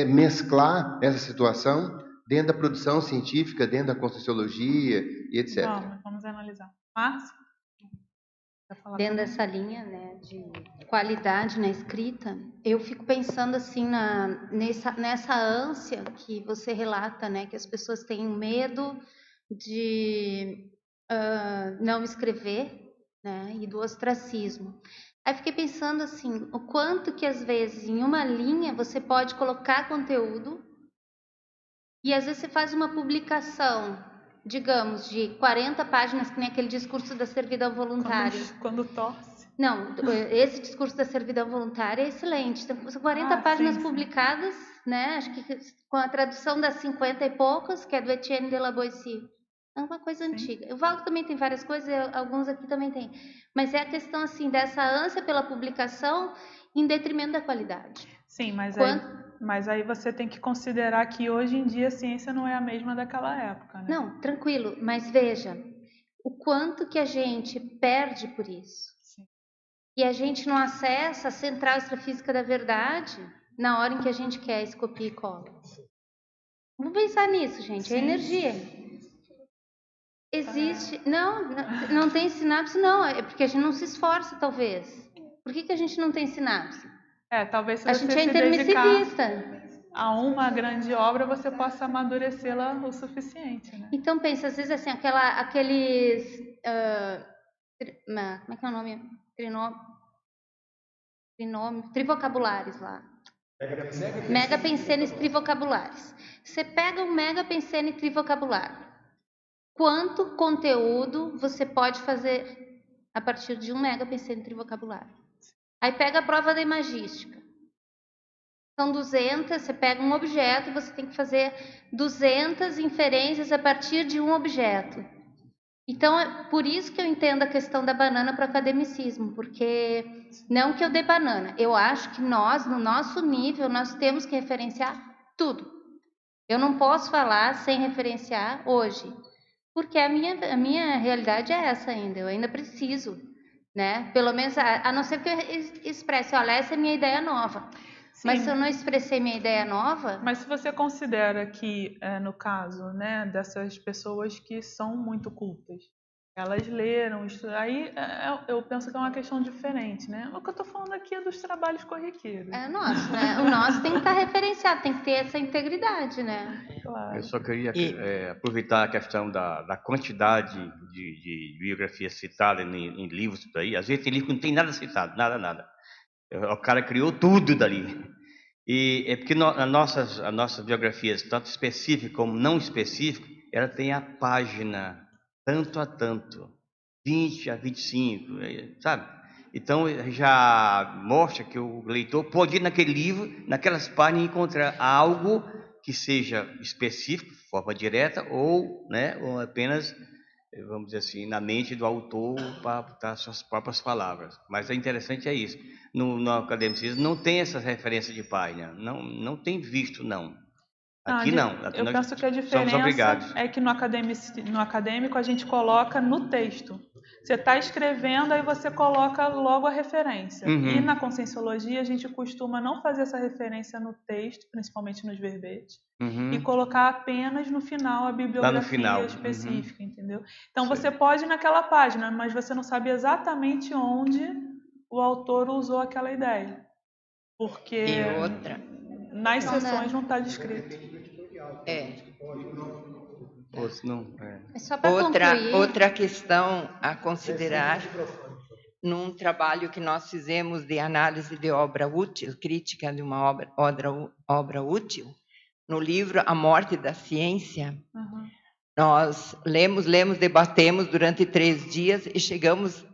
[SPEAKER 7] mesclar essa situação dentro da produção científica, dentro da conscienciologia e etc.
[SPEAKER 1] Vamos analisar. Márcia?
[SPEAKER 9] Dentro dessa linha, né, de qualidade na escrita, eu fico pensando assim nessa ânsia que você relata, né, que as pessoas têm medo de não escrever, né, e do ostracismo. Aí fiquei pensando assim, o quanto que às vezes em uma linha você pode colocar conteúdo e às vezes você faz uma publicação, digamos, de 40 páginas, que nem aquele discurso da servidão voluntária.
[SPEAKER 1] Quando torce.
[SPEAKER 9] Não, esse discurso da servidão voluntária é excelente. São 40 páginas publicadas, né? Acho que com a tradução das 50 e poucas, que é do Etienne de la Boétie. É uma coisa antiga. O Valdo também tem várias coisas, alguns aqui também tem. Mas é a questão, assim, dessa ânsia pela publicação em detrimento da qualidade.
[SPEAKER 1] Sim, mas aí você tem que considerar que hoje em dia a ciência não é a mesma daquela época, né?
[SPEAKER 9] Não, tranquilo, mas veja, o quanto que a gente perde por isso.
[SPEAKER 1] Sim.
[SPEAKER 9] E a gente não acessa a central extrafísica da verdade na hora em que a gente quer esse copia e cola. Vamos pensar nisso, gente, Sim. É energia. Existe... Não tem sinapse, não, é porque a gente não se esforça, talvez. Por que a gente não tem sinapse?
[SPEAKER 1] Talvez se
[SPEAKER 9] a
[SPEAKER 1] você
[SPEAKER 9] gente é
[SPEAKER 1] se
[SPEAKER 9] intermissivista.
[SPEAKER 1] A uma grande obra, você possa amadurecê-la o suficiente, né?
[SPEAKER 9] Então, pensa, às vezes, assim, aqueles... como é que é o nome? Trivocabulares lá. Mega pensenes trivocabulares. Você pega um mega pensene trivocabular. Quanto conteúdo você pode fazer a partir de um mega pensene trivocabular? Aí pega a prova da imagística. São 200, você pega um objeto e você tem que fazer 200 inferências a partir de um objeto. Então, é por isso que eu entendo a questão da banana para o academicismo, porque não que eu dê banana, eu acho que nós, no nosso nível, nós temos que referenciar tudo. Eu não posso falar sem referenciar hoje, porque a minha realidade é essa ainda, eu ainda preciso. Né? Pelo menos, a não ser que eu expresse, olha, essa é a minha ideia nova. Sim. Mas se eu não expressei minha ideia nova...
[SPEAKER 1] Mas se você considera que, no caso, né, dessas pessoas que são muito cultas, elas leram, aí eu penso que é uma questão diferente, né? O que eu estou falando aqui é dos trabalhos corriqueiros.
[SPEAKER 9] É nosso, né? O nosso tem que estar referenciado, tem que ter essa integridade, né?
[SPEAKER 1] Claro.
[SPEAKER 3] Eu só queria aproveitar a questão da quantidade de biografias citadas em livros por aí. Às vezes tem livro que não tem nada citado, nada. O cara criou tudo dali. E é porque as nossas biografias, tanto específicas como não específicas, ela tem a página tanto a tanto, 20 a 25, sabe? Então, já mostra que o leitor pode ir naquele livro, naquelas páginas, e encontrar algo que seja específico, de forma direta, ou, né, ou apenas, vamos dizer assim, na mente do autor para botar suas próprias palavras. Mas é interessante isso. No academicismo não tem essa referência de página, não tem visto, não. Aqui não, aqui
[SPEAKER 1] eu
[SPEAKER 3] nós
[SPEAKER 1] penso que a
[SPEAKER 3] somos obrigados.
[SPEAKER 1] diferença é que no acadêmico a gente coloca no texto. Você está escrevendo, aí você coloca logo a referência. E na conscienciologia a gente costuma não fazer essa referência no texto, principalmente nos verbetes, e colocar apenas no final a bibliografia específica, entendeu? Então você pode ir naquela página, mas você não sabe exatamente onde o autor usou aquela ideia. Porque
[SPEAKER 10] E outra,
[SPEAKER 1] nas sessões não está descrito.
[SPEAKER 9] Só para concluir.
[SPEAKER 10] Outra questão a considerar num trabalho que nós fizemos de análise de obra útil, crítica de uma obra útil, no livro A Morte da Ciência, nós lemos, debatemos durante 3 dias e chegamos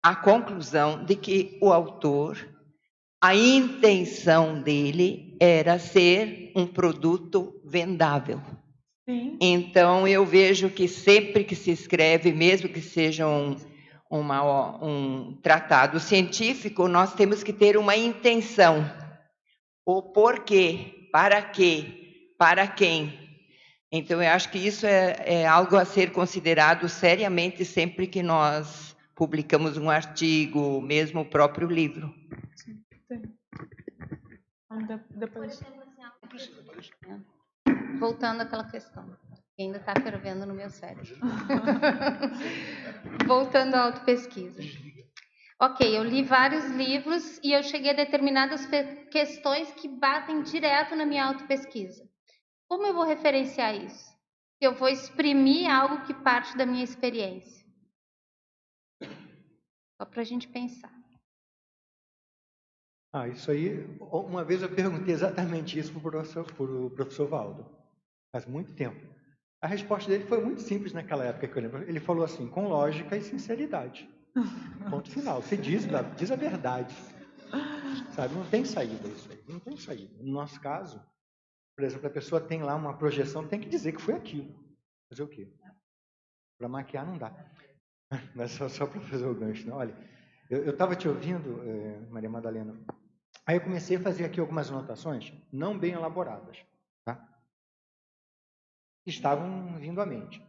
[SPEAKER 10] à conclusão de que o autor, a intenção dele era ser um produto vendável.
[SPEAKER 1] Sim.
[SPEAKER 10] Então, eu vejo que sempre que se escreve, mesmo que seja um tratado científico, nós temos que ter uma intenção. O porquê, para quê, para quem. Então, eu acho que isso é algo a ser considerado seriamente sempre que nós publicamos um artigo, mesmo o próprio livro.
[SPEAKER 1] Sim. Depois...
[SPEAKER 9] Voltando àquela questão, que ainda está fervendo no meu cérebro. Voltando à autopesquisa. Ok, eu li vários livros e eu cheguei a determinadas questões que batem direto na minha autopesquisa. Como eu vou referenciar isso? Eu vou exprimir algo que parte da minha experiência. Só para a gente pensar.
[SPEAKER 11] Isso aí, uma vez eu perguntei exatamente isso para o professor Valdo, faz muito tempo. A resposta dele foi muito simples naquela época, que eu lembro. Ele falou assim, com lógica e sinceridade. Ponto final. Você diz a verdade. Sabe, não tem saída isso aí, não tem saída. No nosso caso, por exemplo, a pessoa tem lá uma projeção, tem que dizer que foi aquilo. Fazer o quê? Para maquiar não dá. Mas só para fazer o gancho, não. Olha, eu estava te ouvindo, Maria Madalena. Aí eu comecei a fazer aqui algumas anotações, não bem elaboradas, tá? Que estavam vindo à mente.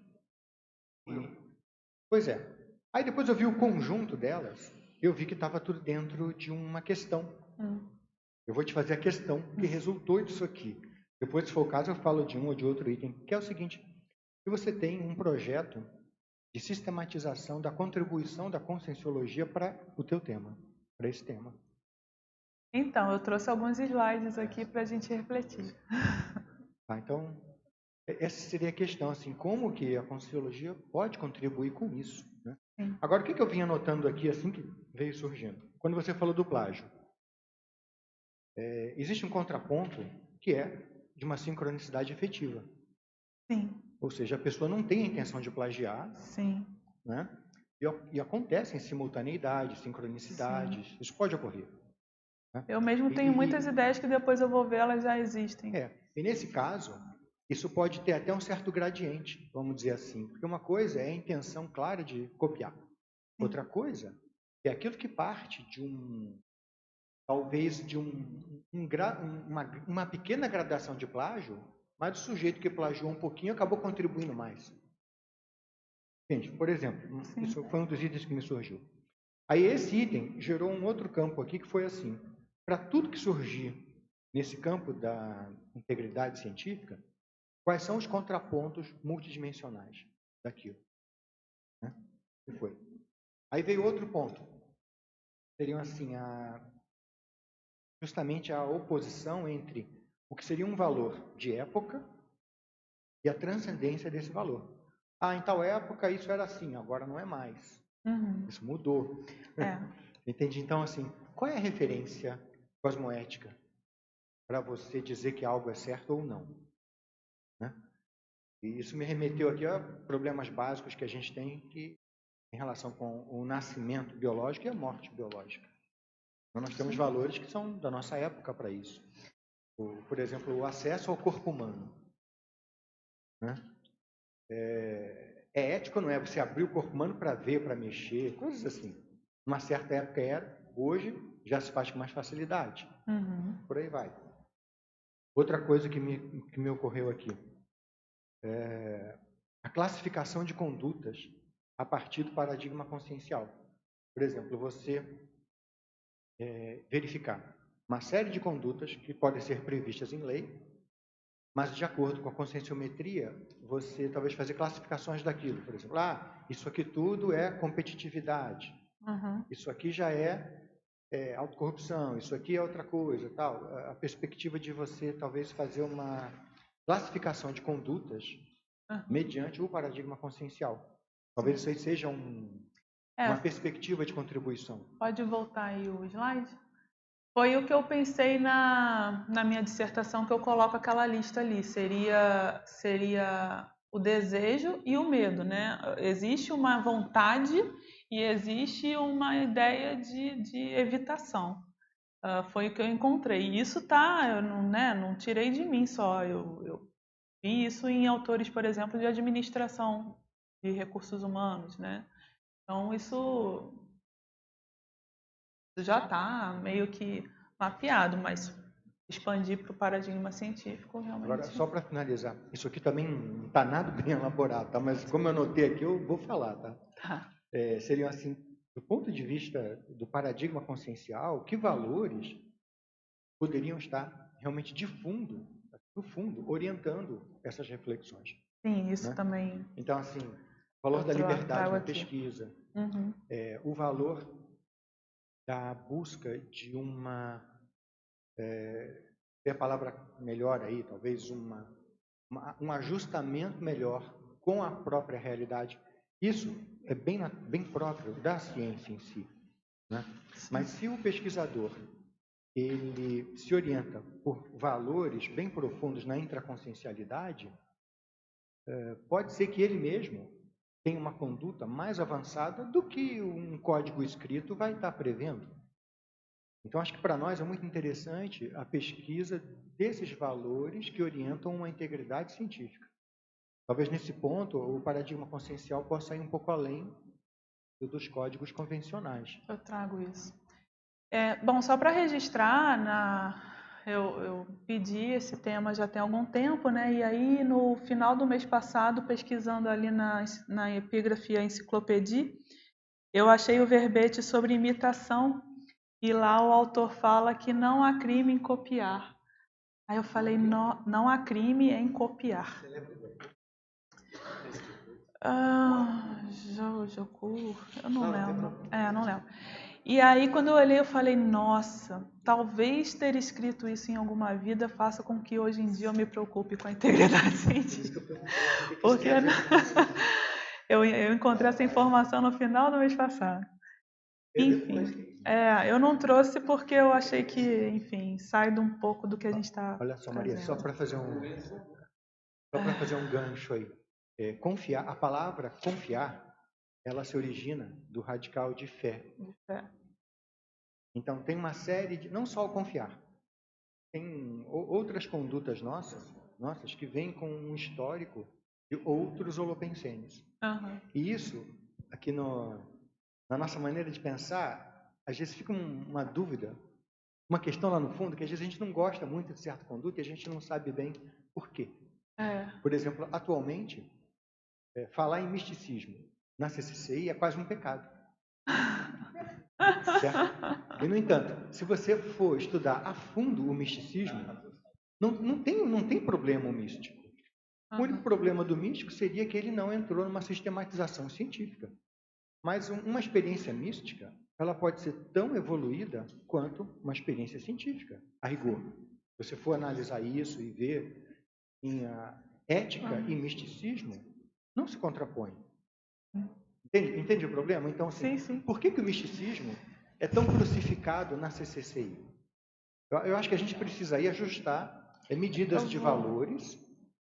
[SPEAKER 11] Pois é. Aí depois eu vi o conjunto delas, eu vi que estava tudo dentro de uma questão. Eu vou te fazer a questão que resultou disso aqui. Depois, se for o caso, eu falo de um ou de outro item, que é o seguinte: que você tem um projeto de sistematização da contribuição da conscienciologia para o teu tema, para esse tema.
[SPEAKER 1] Então, eu trouxe alguns slides aqui para a gente refletir.
[SPEAKER 11] Então, essa seria a questão, assim, como que a conscienciologia pode contribuir com isso, né? Agora, o que eu vim anotando aqui, assim que veio surgindo? Quando você falou do plágio, existe um contraponto que é de uma sincronicidade efetiva.
[SPEAKER 1] Sim.
[SPEAKER 11] Ou seja, a pessoa não tem a intenção de plagiar.
[SPEAKER 1] Sim.
[SPEAKER 11] Né? E acontecem simultaneidades, sincronicidades. Sim. Isso pode ocorrer. Né?
[SPEAKER 1] Eu mesmo tenho muitas ideias que depois eu vou ver, elas já existem.
[SPEAKER 11] E nesse caso, isso pode ter até um certo gradiente, vamos dizer assim. Porque uma coisa é a intenção clara de copiar. Outra coisa é aquilo que parte de talvez de uma pequena gradação de plágio, mas o sujeito que plagiou um pouquinho acabou contribuindo mais. Entende? Por exemplo, isso foi um dos itens que me surgiu. Aí esse item gerou um outro campo aqui que foi assim: para tudo que surgir nesse campo da integridade científica, quais são os contrapontos multidimensionais daquilo? Né? Que foi? Aí veio outro ponto. Seriam assim, justamente a oposição entre o que seria um valor de época e a transcendência desse valor. Em tal época isso era assim, agora não é mais. Isso mudou. Entende? Então, assim, qual é a referência cosmoética para você dizer que algo é certo ou não? Né? E isso me remeteu aqui a problemas básicos que a gente tem, que em relação com o nascimento biológico e a morte biológica. Então, nós temos valores que são da nossa época para isso. Por exemplo, o acesso ao corpo humano. Né? É ético, não é? Você abrir o corpo humano para ver, para mexer, coisas assim. Uma certa época era, hoje já se faz com mais facilidade. Por aí vai. Outra coisa que me ocorreu aqui. A classificação de condutas a partir do paradigma consciencial. Por exemplo, você verificar uma série de condutas que podem ser previstas em lei, mas de acordo com a conscienciometria, você talvez fazer classificações daquilo. Por exemplo, isso aqui tudo é competitividade, isso aqui já é autocorrupção, isso aqui é outra coisa, tal. A perspectiva de você talvez fazer uma classificação de condutas mediante o paradigma consciencial. Talvez isso aí seja uma perspectiva de contribuição.
[SPEAKER 1] Pode voltar aí o slide? Foi o que eu pensei na minha dissertação, que eu coloco aquela lista ali. Seria o desejo e o medo, né? Existe uma vontade e existe uma ideia de evitação. Foi o que eu encontrei. E isso eu não tirei de mim só. Eu vi isso em autores, por exemplo, de administração de recursos humanos, né? Então, isso já está meio que mapeado, mas expandir para o paradigma científico realmente...
[SPEAKER 11] Agora, só para finalizar, isso aqui também não está nada bem elaborado, tá? Mas como eu anotei aqui, eu vou falar, tá? Seriam assim, do ponto de vista do paradigma consciencial, que valores poderiam estar realmente no fundo, orientando essas reflexões?
[SPEAKER 1] Sim, isso, né?
[SPEAKER 11] Também. Então, assim, o valor da liberdade na pesquisa, o valor da busca de a palavra melhor aí, talvez um ajustamento melhor com a própria realidade. Isso é bem próprio da ciência em si, né? Mas se o pesquisador ele se orienta por valores bem profundos na intraconsciencialidade, pode ser que ele mesmo tenha uma conduta mais avançada do que um código escrito vai estar prevendo. Então, acho que para nós é muito interessante a pesquisa desses valores que orientam uma integridade científica. Talvez nesse ponto o paradigma consciencial possa ir um pouco além dos códigos convencionais.
[SPEAKER 1] Eu trago isso. Bom, só para registrar, eu pedi esse tema já tem algum tempo, né? E aí, no final do mês passado, pesquisando ali na Epigrafia Enciclopédia, eu achei o verbete sobre imitação e lá o autor fala que não há crime em copiar. Aí eu falei, não há crime em copiar. Eu não lembro. Não lembro. E aí, quando eu olhei, eu falei, nossa, talvez ter escrito isso em alguma vida faça com que hoje em dia eu me preocupe com a integridade científica. Porque eu encontrei essa informação no final do mês passado. Enfim, eu não trouxe porque eu achei que, enfim, sai de um pouco do que a gente está...
[SPEAKER 11] Olha só, Maria, só para fazer um gancho aí. Confiar, a palavra confiar, ela se origina do radical de fé. Então, tem uma série de... Não só o confiar. Tem outras condutas nossas que vêm com um histórico de outros holopensenes. E isso, aqui na nossa maneira de pensar, às vezes fica uma dúvida, uma questão lá no fundo, que às vezes a gente não gosta muito de certa conduta e a gente não sabe bem por quê. Por exemplo, atualmente, falar em misticismo na CCCI é quase um pecado. Certo? E, no entanto, se você for estudar a fundo o misticismo, não tem problema o místico. O único problema do místico seria que ele não entrou numa sistematização científica. Mas uma experiência mística, ela pode ser tão evoluída quanto uma experiência científica, a rigor. Se você for analisar isso e ver em ética e misticismo, não se contrapõem. Entende o problema? Então, assim,
[SPEAKER 1] sim.
[SPEAKER 11] Por que o misticismo é tão crucificado na CCCI? Eu acho que a gente precisa aí ajustar medidas de valores,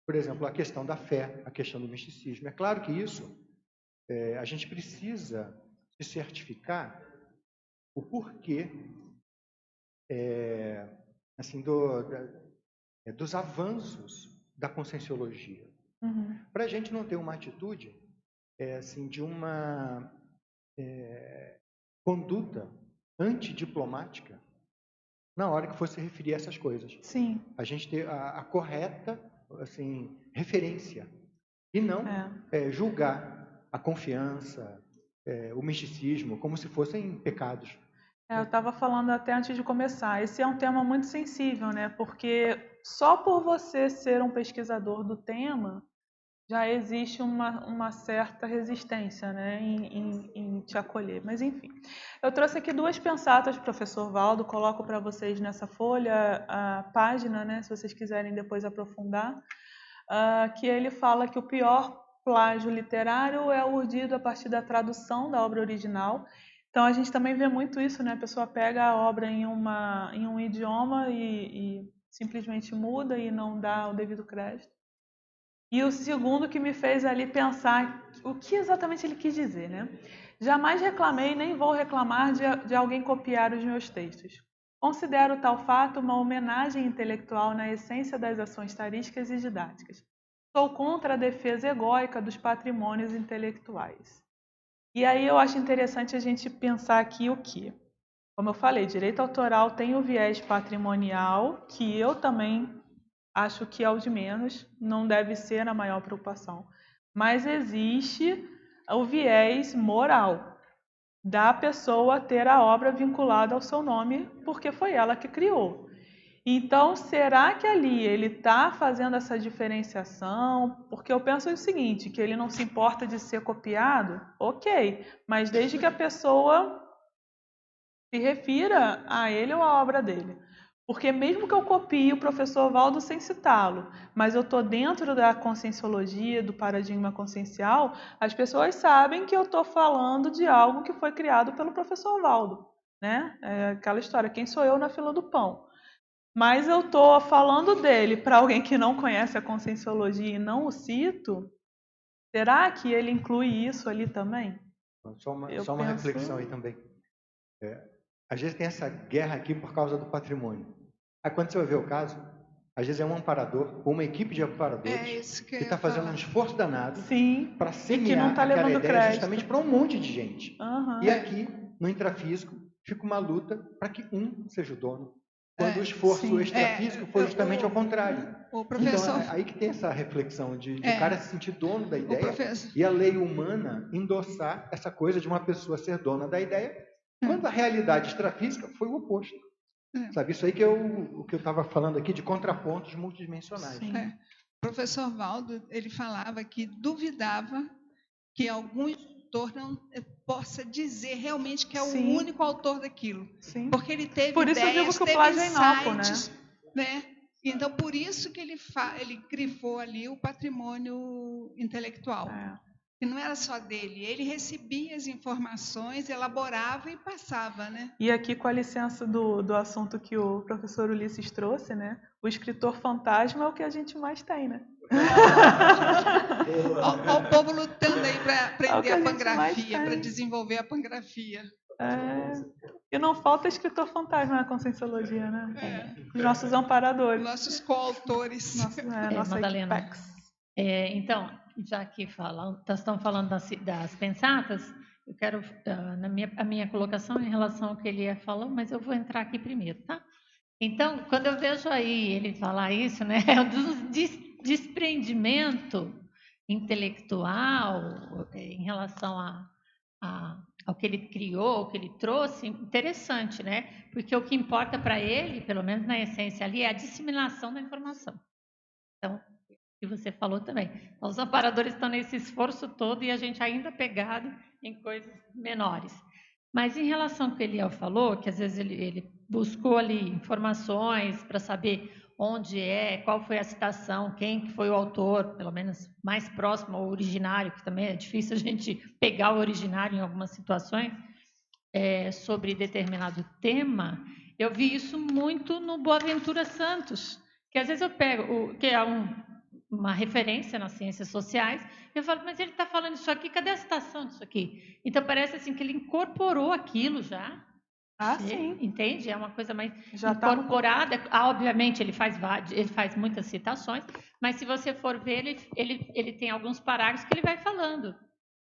[SPEAKER 11] por exemplo, a questão da fé, a questão do misticismo. É claro que isso a gente precisa se certificar o porquê assim, dos avanços da conscienciologia.
[SPEAKER 1] Uhum.
[SPEAKER 11] Para a gente não ter uma atitude assim, de uma conduta antidiplomática na hora que for se referir a essas coisas.
[SPEAKER 1] Sim.
[SPEAKER 11] A gente ter a correta assim, referência e não julgar a confiança, o misticismo, como se fossem pecados.
[SPEAKER 1] Eu estava falando até antes de começar, esse é um tema muito sensível, né? Porque só por você ser um pesquisador do tema, já existe uma certa resistência, né, em te acolher. Mas, enfim, eu trouxe aqui 2 pensatas do professor Valdo, coloco para vocês nessa folha a página, né, se vocês quiserem depois aprofundar, que ele fala que o pior plágio literário é o urdido a partir da tradução da obra original. Então, a gente também vê muito isso, né? A pessoa pega a obra em um idioma e simplesmente muda e não dá o devido crédito. E o segundo que me fez ali pensar o que exatamente ele quis dizer, né? Jamais reclamei nem vou reclamar de alguém copiar os meus textos. Considero tal fato uma homenagem intelectual na essência das ações tarísticas e didáticas. Sou contra a defesa egóica dos patrimônios intelectuais. E aí eu acho interessante a gente pensar aqui o quê? Como eu falei, direito autoral tem o viés patrimonial, que eu também acho que é o de menos, não deve ser a maior preocupação. Mas existe o viés moral da pessoa ter a obra vinculada ao seu nome, porque foi ela que criou. Então, será que ali ele está fazendo essa diferenciação? Porque eu penso o seguinte, que ele não se importa de ser copiado, ok, mas desde que a pessoa se refira a ele ou à obra dele. Porque mesmo que eu copie o professor Valdo sem citá-lo, mas eu estou dentro da conscienciologia, do paradigma consciencial, as pessoas sabem que eu estou falando de algo que foi criado pelo professor Valdo, né? É aquela história, quem sou eu na fila do pão? Mas eu estou falando dele para alguém que não conhece a conscienciologia e não o cito, será que ele inclui isso ali também?
[SPEAKER 11] Só uma reflexão aí também. Às vezes tem essa guerra aqui por causa do patrimônio. Aí quando você vai ver o caso, às vezes é um amparador ou uma equipe de amparadores que está fazendo um esforço danado para semear aquela ideia justamente para um monte de gente. E aqui, no intrafísico, fica uma luta para que um seja o dono. Quando o esforço extrafísico foi justamente ao contrário. Então, aí que tem essa reflexão de o cara se sentir dono da ideia e a lei humana endossar essa coisa de uma pessoa ser dona da ideia, quando a realidade extrafísica foi o oposto. Sabe, isso aí que o que eu estava falando aqui de contrapontos multidimensionais.
[SPEAKER 8] O professor Valdo, ele falava que duvidava que algum autor não possa dizer realmente que é o único autor daquilo. Porque ele teve
[SPEAKER 1] por isso
[SPEAKER 8] ideias,
[SPEAKER 1] eu digo que o
[SPEAKER 8] teve
[SPEAKER 1] plágio é inócuo,
[SPEAKER 8] né? Então, por isso que ele grifou ali o patrimônio intelectual. Que não era só dele, ele recebia as informações, elaborava e passava, né?
[SPEAKER 1] E aqui, com a licença do assunto que o professor Ulisses trouxe, né? O escritor fantasma é o que a gente mais tem, né?
[SPEAKER 8] Olha o povo lutando aí para aprender a pangrafia, para desenvolver a pangrafia.
[SPEAKER 1] E não falta escritor fantasma na conscienciologia, né? Os nossos amparadores.
[SPEAKER 8] Nossos coautores.
[SPEAKER 1] Nossa
[SPEAKER 4] Madalena. Então, já que estão falando das pensatas, eu quero a minha colocação em relação ao que ele falou, mas eu vou entrar aqui primeiro, tá? Então, quando eu vejo aí ele falar isso, né, do desprendimento intelectual em relação ao que ele criou, ao que ele trouxe, interessante, né? Porque o que importa para ele, pelo menos na essência ali, é a disseminação da informação. Então, que você falou também. Os amparadores estão nesse esforço todo e a gente ainda pegado em coisas menores. Mas em relação ao que Eliel falou, que às vezes ele buscou ali informações para saber onde qual foi a citação, quem que foi o autor, pelo menos mais próximo ao originário, que também é difícil a gente pegar o originário em algumas situações, sobre determinado tema, eu vi isso muito no Boaventura Santos, que às vezes eu pego, que é uma referência nas ciências sociais. Eu falo, mas ele está falando isso aqui, cadê a citação disso aqui? Então parece assim que ele incorporou aquilo já.
[SPEAKER 1] Sim.
[SPEAKER 4] Entende? É uma coisa mais
[SPEAKER 1] já
[SPEAKER 4] incorporada. Obviamente ele faz muitas citações, mas se você for ver, ele tem alguns parágrafos que ele vai falando.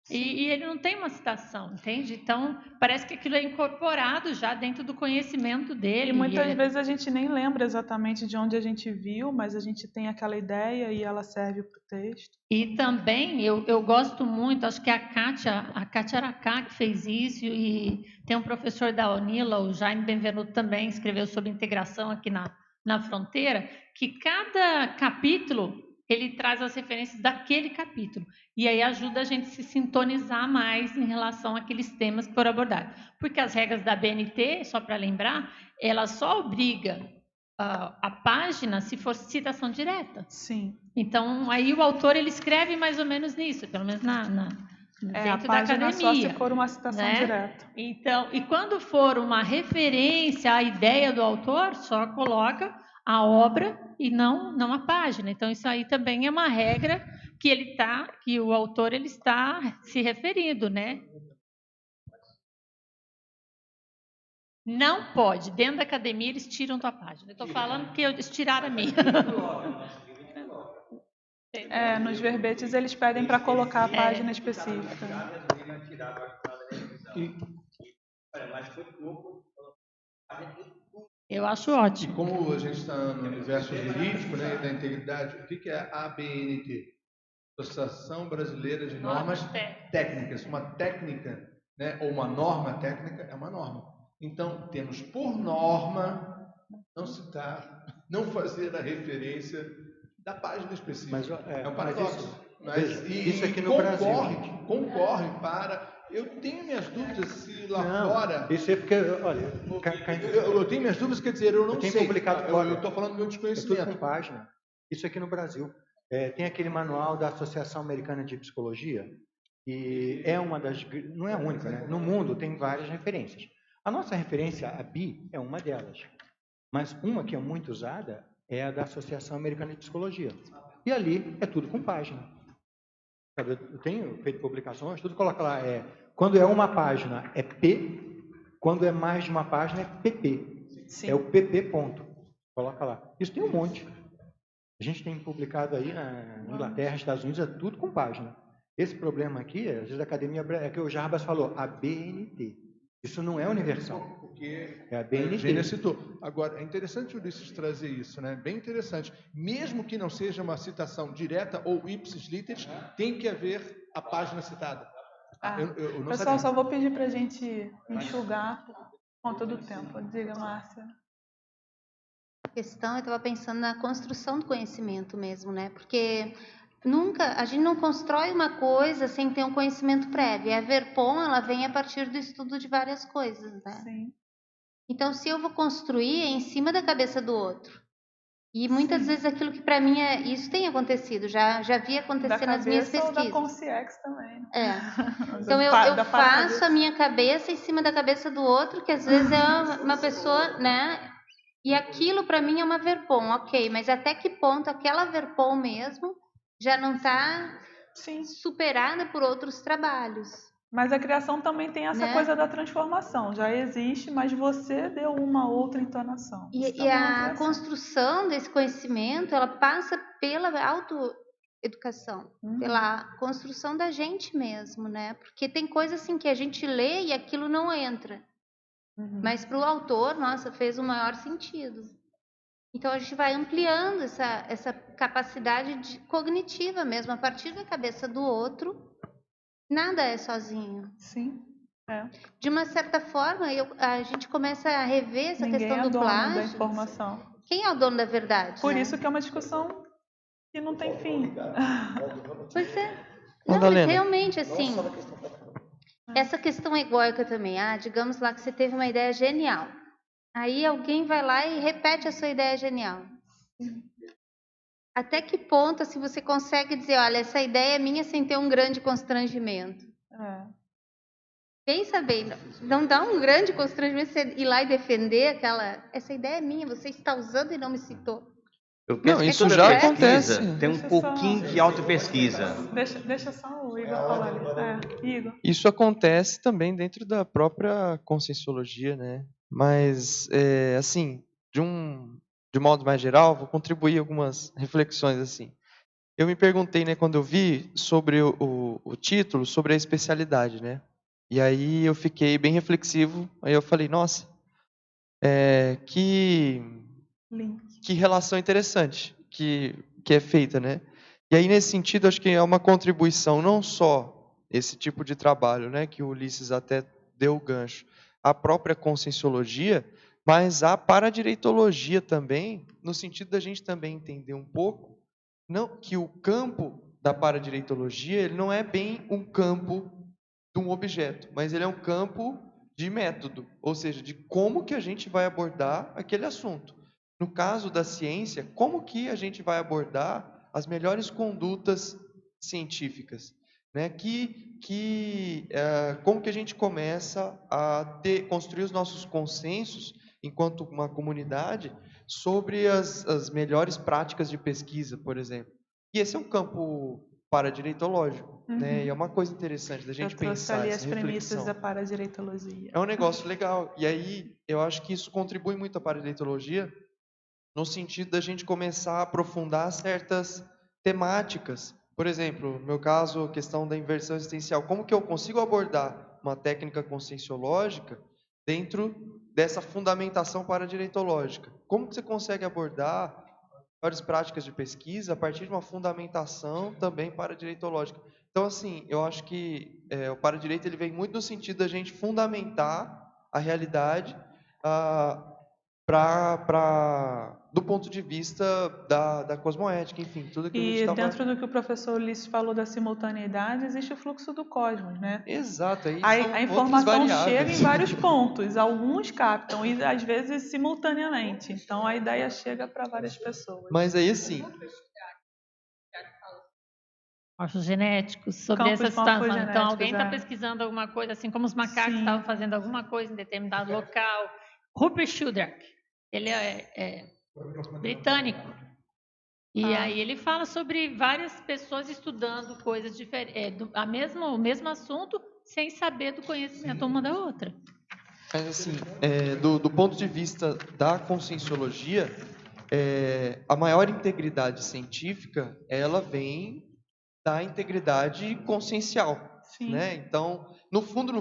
[SPEAKER 4] E ele não tem uma citação, entende? Então, parece que aquilo é incorporado já dentro do conhecimento dele.
[SPEAKER 1] E muitas vezes a gente nem lembra exatamente de onde a gente viu, mas a gente tem aquela ideia e ela serve para o texto.
[SPEAKER 4] E também, eu gosto muito, acho que a Kátia Aracá que fez isso, e tem um professor da Unila, o Jaime Benvenuto, também escreveu sobre integração aqui na fronteira, que cada capítulo ele traz as referências daquele capítulo. E aí ajuda a gente a se sintonizar mais em relação àqueles temas que foram abordados. Porque as regras da BNT, só para lembrar, ela só obriga a página se for citação direta.
[SPEAKER 1] Sim.
[SPEAKER 4] Então, aí o autor ele escreve mais ou menos nisso, pelo menos dentro da academia.
[SPEAKER 1] Só se for uma citação direta.
[SPEAKER 4] Então, e quando for uma referência à ideia do autor, só coloca a obra e não a página. Então, isso aí também é uma regra que o autor ele está se referindo, né? Não pode. Dentro da academia, eles tiram tua página. Eu estou falando que eles tiraram a minha.
[SPEAKER 1] Nos verbetes, eles pedem para colocar a página específica.
[SPEAKER 4] Eu acho ótimo.
[SPEAKER 2] E como a gente está no universo jurídico, né, da integridade, o que é a ABNT? Associação Brasileira de Normas Técnicas. Uma técnica, né, ou uma norma técnica é uma norma. Então, temos por norma não citar, não fazer a referência da página específica. É um paradoxo.
[SPEAKER 11] Isso aqui no Brasil.
[SPEAKER 2] Concorre para... Eu tenho minhas dúvidas se lá fora...
[SPEAKER 11] Isso é porque, olha...
[SPEAKER 2] Eu tenho minhas dúvidas, quer dizer, eu não sei. Eu estou falando do meu desconhecimento.
[SPEAKER 11] Tudo com página. Isso aqui no Brasil. Tem aquele manual da Associação Americana de Psicologia, que é uma das... Não é a única, né? No mundo tem várias referências. A nossa referência, a BI, é uma delas. Mas uma que é muito usada é a da Associação Americana de Psicologia. E ali é tudo com página. Sabe, eu tenho feito publicações, tudo coloca lá, quando é uma página é P, quando é mais de uma página é PP. Sim. É o PP ponto. Coloca lá. Isso tem um monte. A gente tem publicado aí na Inglaterra, Estados Unidos, é tudo com página. Esse problema aqui, às vezes a academia, é que o Jarbas falou, a BNT. Isso não é universal.
[SPEAKER 2] Porque
[SPEAKER 11] é a BNT.
[SPEAKER 2] A Eugênia citou. Agora, é interessante o Ulisses trazer isso, né? Bem interessante. Mesmo que não seja uma citação direta ou ipsis literis, tem que haver a página citada. Eu não
[SPEAKER 1] pessoal,
[SPEAKER 2] sabia.
[SPEAKER 1] só vou pedir para a gente enxugar por conta do tempo. Diga, Márcia.
[SPEAKER 9] A questão, eu estava pensando na construção do conhecimento mesmo, né? Porque a gente não constrói uma coisa sem ter um conhecimento prévio. A Verpon, ela vem a partir do estudo de várias coisas, né?
[SPEAKER 1] Sim.
[SPEAKER 9] Então, se eu vou construir, é em cima da cabeça do outro. E muitas vezes aquilo que para mim isso tem acontecido, já vi acontecer nas minhas pesquisas.
[SPEAKER 1] Da Consciex também.
[SPEAKER 9] Então eu faço a minha cabeça em cima da cabeça do outro, que às vezes é uma pessoa, né? E aquilo para mim é uma Verpon, ok, mas até que ponto aquela Verpon mesmo já não está superada por outros trabalhos.
[SPEAKER 1] Mas a criação também tem essa coisa da transformação. Já existe, mas você deu uma outra entonação.
[SPEAKER 9] E a construção desse conhecimento, ela passa pela autoeducação, pela construção da gente mesmo, né? Porque tem coisas assim que a gente lê e aquilo não entra. Mas para o autor, nossa, fez o maior sentido. Então a gente vai ampliando essa capacidade cognitiva mesmo, a partir da cabeça do outro. Nada é sozinho.
[SPEAKER 1] Sim.
[SPEAKER 9] De uma certa forma, a gente começa a rever essa questão do plágio.
[SPEAKER 1] Da informação.
[SPEAKER 9] Quem é o dono da verdade?
[SPEAKER 1] Por isso que é uma discussão que não tem fim.
[SPEAKER 9] Pois é. Não, mas realmente, assim, essa questão egóica também. Digamos lá que você teve uma ideia genial. Aí alguém vai lá e repete a sua ideia genial. Até que ponto assim, você consegue dizer, olha, essa ideia é minha sem ter um grande constrangimento? Pensa bem, não dá um grande constrangimento você ir lá e defender essa ideia é minha, você está usando e não me citou.
[SPEAKER 3] Eu penso
[SPEAKER 12] Não,
[SPEAKER 3] que
[SPEAKER 12] isso
[SPEAKER 3] toda
[SPEAKER 12] já
[SPEAKER 3] pesquisa
[SPEAKER 12] acontece.
[SPEAKER 3] tem um pouquinho de autopesquisa.
[SPEAKER 1] Deixa só o Igor falar ali. Igor.
[SPEAKER 12] Isso acontece também dentro da própria conscienciologia, né? Mas, assim, de modo mais geral, vou contribuir algumas reflexões assim. Eu me perguntei, né, quando eu vi sobre o título, sobre a especialidade, né? E aí eu fiquei bem reflexivo. Aí eu falei, nossa, que relação interessante que é feita, né? E aí, nesse sentido, acho que é uma contribuição não só esse tipo de trabalho, né, que o Ulisses até deu o gancho, a própria conscienciologia, mas a paradireitologia também, no sentido da gente também entender um pouco que o campo da paradireitologia ele não é bem um campo de um objeto, mas ele é um campo de método, ou seja, de como que a gente vai abordar aquele assunto. No caso da ciência, como que a gente vai abordar as melhores condutas científicas, né? Como que a gente começa a construir os nossos consensos enquanto uma comunidade sobre as melhores práticas de pesquisa, por exemplo. E esse é um campo paradireitológico, né? E é uma coisa interessante da gente pensar
[SPEAKER 1] ali
[SPEAKER 12] essa
[SPEAKER 1] as premissas
[SPEAKER 12] reflexão.
[SPEAKER 1] da paradireitologia.
[SPEAKER 12] É um negócio legal. E aí, eu acho que isso contribui muito à paradireitologia no sentido da gente começar a aprofundar certas temáticas. Por exemplo, no meu caso, a questão da inversão existencial. Como que eu consigo abordar uma técnica conscienciológica dentro dessa fundamentação paradireitológica? Como que você consegue abordar melhores práticas de pesquisa a partir de uma fundamentação também paradireitológica? Então, assim, eu acho que o paradireito ele vem muito no sentido da gente fundamentar a realidade do ponto de vista da cosmoética, enfim, tudo que a gente
[SPEAKER 1] E
[SPEAKER 12] estava...
[SPEAKER 1] dentro do que o professor Ulisses falou da simultaneidade, existe o fluxo do cosmos, né?
[SPEAKER 12] Exato. Aí
[SPEAKER 1] A informação chega em vários pontos, alguns captam, e às vezes simultaneamente. Então, a ideia chega para várias pessoas.
[SPEAKER 12] Mas aí, assim...
[SPEAKER 4] Morfogenéticos, sobre
[SPEAKER 1] Campos
[SPEAKER 4] essa situação.
[SPEAKER 1] morfogenéticos,
[SPEAKER 4] Então, alguém está pesquisando alguma coisa, assim como os macacos estavam fazendo alguma coisa em determinado local. Rupert Sheldrake, ele é britânico. E aí ele fala sobre várias pessoas estudando coisas diferentes, o mesmo assunto, sem saber do conhecimento uma da outra.
[SPEAKER 12] Mas assim, do ponto de vista da conscienciologia, a maior integridade científica, ela vem da integridade consciencial. Né? Então, no fundo,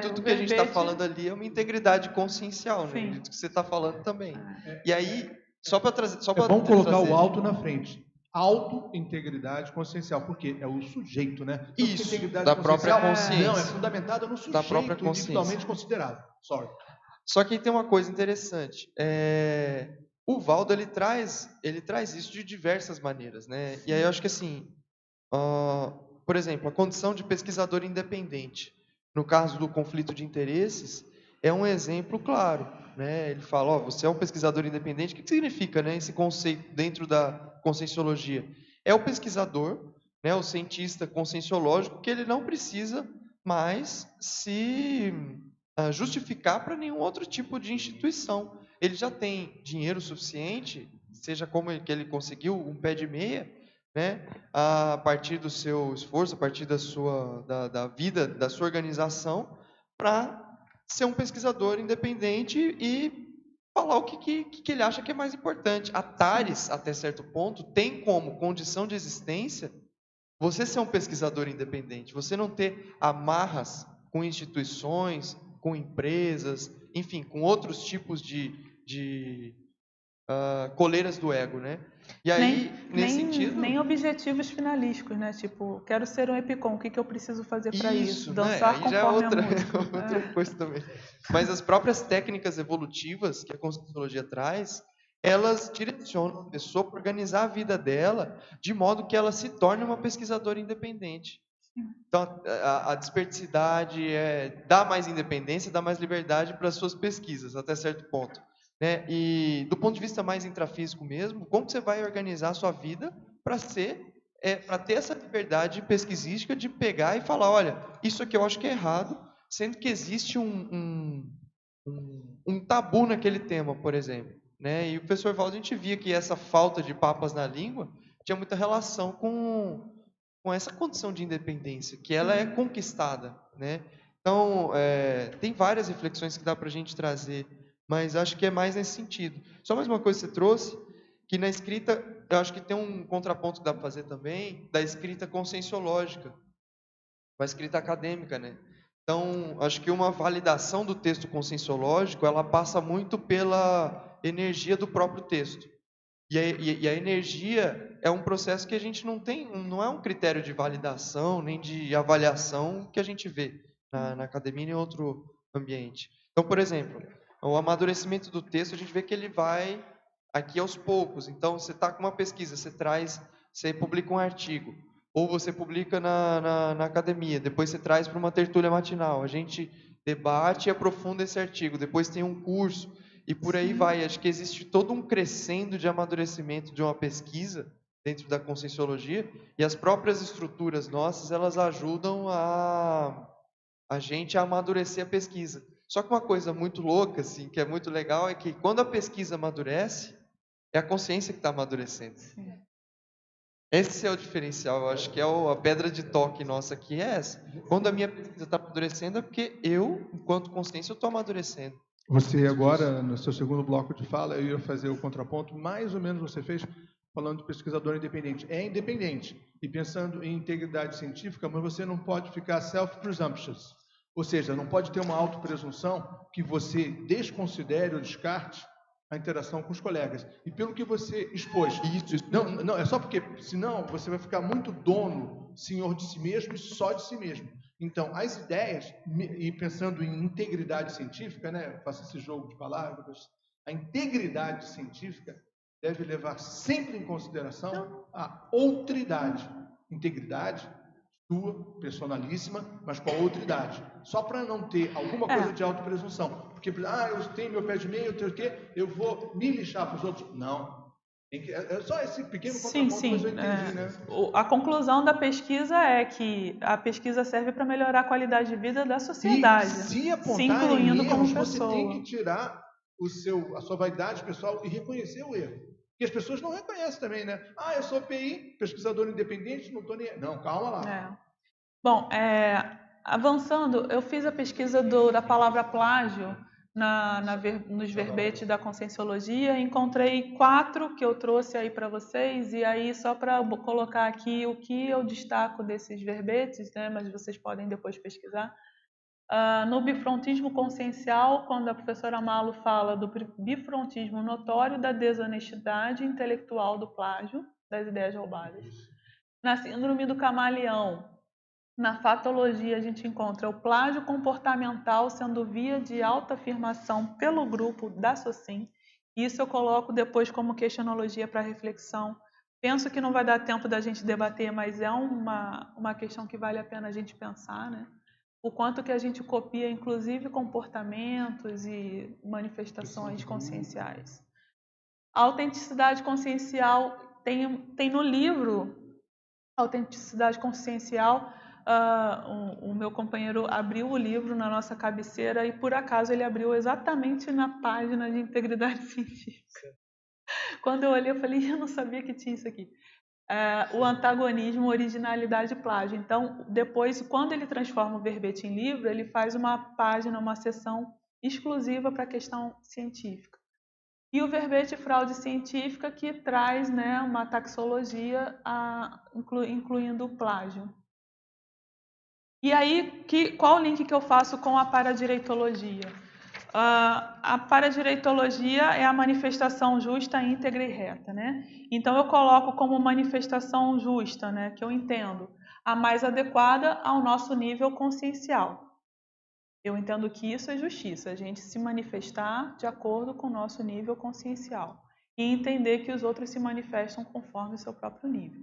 [SPEAKER 12] tudo que a gente está falando ali é uma integridade consciencial, né? Do que você está falando também. E aí, só para trazer...
[SPEAKER 2] Vamos colocar o auto na frente. Auto-integridade consciencial, porque é o sujeito, né?
[SPEAKER 12] Isso, da própria consciência.
[SPEAKER 2] Não, é fundamentada no sujeito
[SPEAKER 12] da própria consciência.
[SPEAKER 2] individualmente considerado.
[SPEAKER 12] Só que tem uma coisa interessante. O Valdo, ele traz isso de diversas maneiras, né? E aí eu acho que assim... por exemplo, a condição de pesquisador independente, no caso do conflito de interesses, é um exemplo claro. Né? Ele fala, você é um pesquisador independente. O que significa, né, esse conceito dentro da conscienciologia? É o pesquisador, né, o cientista conscienciológico, que ele não precisa mais se justificar para nenhum outro tipo de instituição. Ele já tem dinheiro suficiente, seja como que ele conseguiu, um pé de meia, né, a partir do seu esforço, a partir da vida, da sua organização, para ser um pesquisador independente e falar o que ele acha que é mais importante. A TARES, até certo ponto, tem como condição de existência você ser um pesquisador independente, você não ter amarras com instituições, com empresas, enfim, com outros tipos de coleiras do ego, né? E aí, nesse sentido...
[SPEAKER 1] Nem objetivos finalísticos, né? Tipo, quero ser um epicom, o que eu preciso fazer para isso? Dançar
[SPEAKER 12] aí
[SPEAKER 1] conforme
[SPEAKER 12] já é outra coisa também. Mas as próprias técnicas evolutivas que a conscienciologia traz, elas direcionam a pessoa para organizar a vida dela de modo que ela se torne uma pesquisadora independente. Então, a desperticidade dá mais independência, dá mais liberdade para as suas pesquisas, até certo ponto. Né? E do ponto de vista mais intrafísico mesmo, como que você vai organizar a sua vida para ter essa liberdade pesquisística de pegar e falar, olha, isso aqui eu acho que é errado, sendo que existe um tabu naquele tema, por exemplo. né? E o professor Valdo, a gente via que essa falta de papas na língua tinha muita relação com essa condição de independência, que ela é conquistada, né? Então, tem várias reflexões que dá para a gente trazer, mas acho que é mais nesse sentido. Só mais uma coisa que você trouxe, que na escrita, eu acho que tem um contraponto que dá para fazer também, da escrita conscienciológica, com a escrita acadêmica, né? Então, acho que uma validação do texto conscienciológico, ela passa muito pela energia do próprio texto. E a energia é um processo que a gente não é um critério de validação, nem de avaliação que a gente vê na academia e em outro ambiente. Então, por exemplo, o amadurecimento do texto, a gente vê que ele vai aqui aos poucos. Então, você está com uma pesquisa, você publica um artigo, ou você publica na academia, depois você traz para uma tertúlia matinal, a gente debate e aprofunda esse artigo, depois tem um curso, e por aí vai. Acho que existe todo um crescendo de amadurecimento de uma pesquisa dentro da conscienciologia, e as próprias estruturas nossas, elas ajudam a gente a amadurecer a pesquisa. Só que uma coisa muito louca, assim, que é muito legal, é que quando a pesquisa amadurece, é a consciência que está amadurecendo. Sim. Esse é o diferencial, eu acho que é a pedra de toque nossa aqui, é essa. Quando a minha pesquisa está amadurecendo, é porque eu, enquanto consciência, eu estou amadurecendo.
[SPEAKER 2] Você agora, no seu segundo bloco de fala, eu ia fazer o contraponto, mais ou menos você fez, falando de pesquisador independente. É independente, e pensando em integridade científica, mas você não pode ficar self-presumptuous, ou seja, não pode ter uma autopresunção que você desconsidere ou descarte a interação com os colegas. E pelo que você expôs, não, é só porque, senão, você vai ficar muito dono, senhor de si mesmo e só de si mesmo. Então, as ideias, e pensando em integridade científica, né, faço esse jogo de palavras, a integridade científica deve levar sempre em consideração a outridade. Integridade sua, personalíssima, mas com a outridade. Só para não ter alguma coisa de autopresunção. Porque, eu tenho meu pé de meia, eu tenho o quê? Eu vou me lixar para os outros. Não. É só esse pequeno contraponto que eu entendi, né?
[SPEAKER 1] A conclusão da pesquisa é que a pesquisa serve para melhorar a qualidade de vida da sociedade.
[SPEAKER 2] E se apontarem
[SPEAKER 1] incluindo
[SPEAKER 2] erros,
[SPEAKER 1] como pessoa.
[SPEAKER 2] você tem que tirar a sua vaidade pessoal e reconhecer o erro. Porque as pessoas não reconhecem também, né? Eu sou PI, pesquisador independente, não estou nem... Não, calma lá.
[SPEAKER 1] Bom, avançando, eu fiz a pesquisa da palavra plágio nos verbetes da conscienciologia, encontrei 4 que eu trouxe aí para vocês, e aí só para colocar aqui o que eu destaco desses verbetes, né, mas vocês podem depois pesquisar. No bifrontismo consciencial, quando a professora Malo fala do bifrontismo notório da desonestidade intelectual do plágio, das ideias roubadas. Na síndrome do camaleão, na fatologia, a gente encontra o plágio comportamental sendo via de autoafirmação pelo grupo da SOCIM. Isso eu coloco depois como questionologia para reflexão. Penso que não vai dar tempo da gente debater, mas é uma questão que vale a pena a gente pensar, né? O quanto que a gente copia, inclusive, comportamentos e manifestações conscienciais. A autenticidade consciencial tem no livro Autenticidade Consciencial. O meu companheiro abriu o livro na nossa cabeceira e, por acaso, ele abriu exatamente na página de integridade científica. Quando eu olhei, eu falei, eu não sabia que tinha isso aqui. O antagonismo, originalidade e plágio. Então, depois, quando ele transforma o verbete em livro, ele faz uma página, uma seção exclusiva para a questão científica. E o verbete fraude científica, que traz, né, uma taxologia incluindo o plágio. E aí, qual o link que eu faço com a paradireitologia? A paradireitologia é a manifestação justa, íntegra e reta, né? Então, eu coloco como manifestação justa, né, que eu entendo, a mais adequada ao nosso nível consciencial. Eu entendo que isso é justiça, a gente se manifestar de acordo com o nosso nível consciencial e entender que os outros se manifestam conforme o seu próprio nível.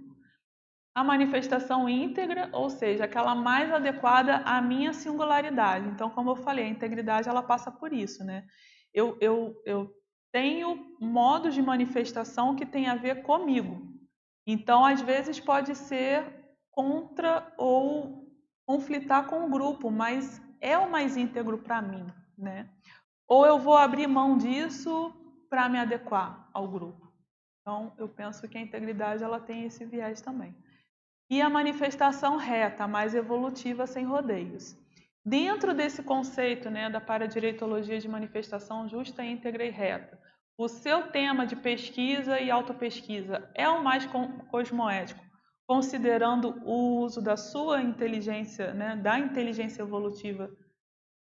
[SPEAKER 1] A manifestação íntegra, ou seja, aquela mais adequada à minha singularidade. Então, como eu falei, a integridade ela passa por isso, né? Eu tenho modos de manifestação que têm a ver comigo. Então, às vezes pode ser contra ou conflitar com o grupo, mas é o mais íntegro para mim, né? Ou eu vou abrir mão disso para me adequar ao grupo. Então, eu penso que a integridade ela tem esse viés também. E a manifestação reta, mais evolutiva, sem rodeios. Dentro desse conceito, né, da paradireitologia de manifestação justa, íntegra e reta, o seu tema de pesquisa e autopesquisa é o mais cosmoético, considerando o uso da sua inteligência, né, da inteligência evolutiva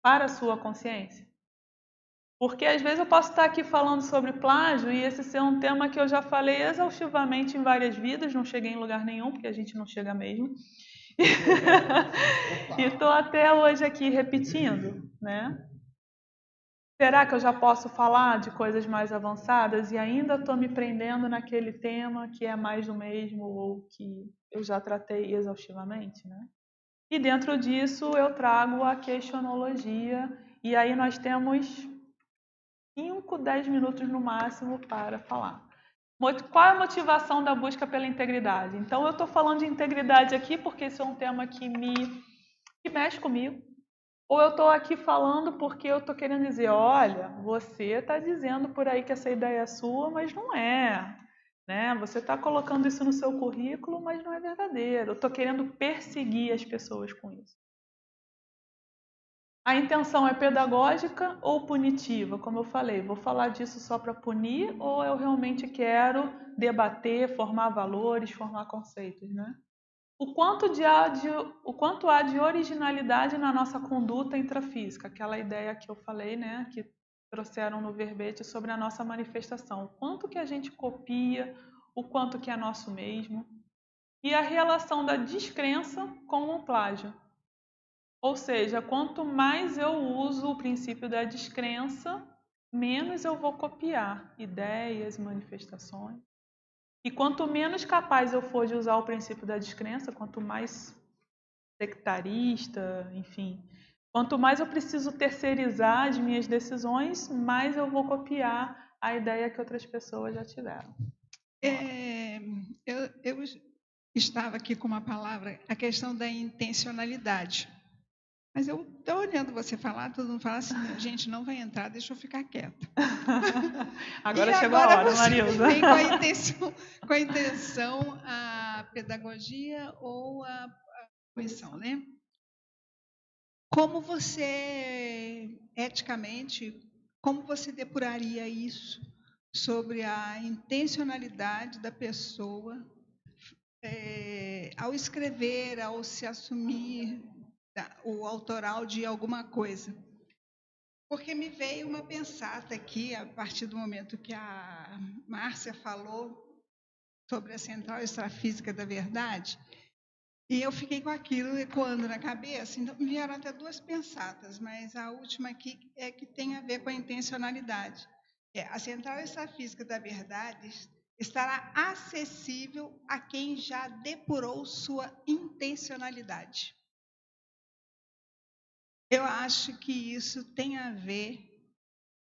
[SPEAKER 1] para a sua consciência? Porque às vezes eu posso estar aqui falando sobre plágio e esse ser um tema que eu já falei exaustivamente em várias vidas, não cheguei em lugar nenhum, porque a gente não chega mesmo. E estou até hoje aqui repetindo, né? Será que eu já posso falar de coisas mais avançadas e ainda estou me prendendo naquele tema que é mais do mesmo ou que eu já tratei exaustivamente, né? E dentro disso eu trago a questionologia e aí nós temos 5, 10 minutos no máximo para falar. Qual é a motivação da busca pela integridade? Então, eu estou falando de integridade aqui porque esse é um tema que mexe comigo. Ou eu estou aqui falando porque eu estou querendo dizer, olha, você está dizendo por aí que essa ideia é sua, mas não é. Né? Você está colocando isso no seu currículo, mas não é verdadeiro. Eu estou querendo perseguir as pessoas com isso. A intenção é pedagógica ou punitiva? Como eu falei, vou falar disso só para punir ou eu realmente quero debater, formar valores, formar conceitos, né? O quanto há de originalidade na nossa conduta intrafísica, aquela ideia que eu falei, né, que trouxeram no verbete sobre a nossa manifestação. O quanto que a gente copia, o quanto que é nosso mesmo. E a relação da descrença com o plágio. Ou seja, quanto mais eu uso o princípio da descrença, menos eu vou copiar ideias, manifestações. E quanto menos capaz eu for de usar o princípio da descrença, quanto mais sectarista, enfim, quanto mais eu preciso terceirizar as minhas decisões, mais eu vou copiar a ideia que outras pessoas já tiveram.
[SPEAKER 8] Eu estava aqui com uma palavra, a questão da intencionalidade. Mas eu estou olhando você falar, todo mundo fala assim, gente, não vai entrar, deixa eu ficar quieta.
[SPEAKER 1] Agora chegou a hora, Marilza.
[SPEAKER 8] Vem com a intenção a pedagogia ou a correção, né? Como você, eticamente, como você depuraria isso sobre a intencionalidade da pessoa ao escrever, ao se assumir o autoral de alguma coisa? Porque me veio uma pensata aqui, a partir do momento que a Márcia falou sobre a central extrafísica da verdade, e eu fiquei com aquilo ecoando na cabeça. Então, me vieram até 2 pensatas, mas a última aqui é que tem a ver com a intencionalidade. A central extrafísica da verdade estará acessível a quem já depurou sua intencionalidade. Eu acho que isso tem a ver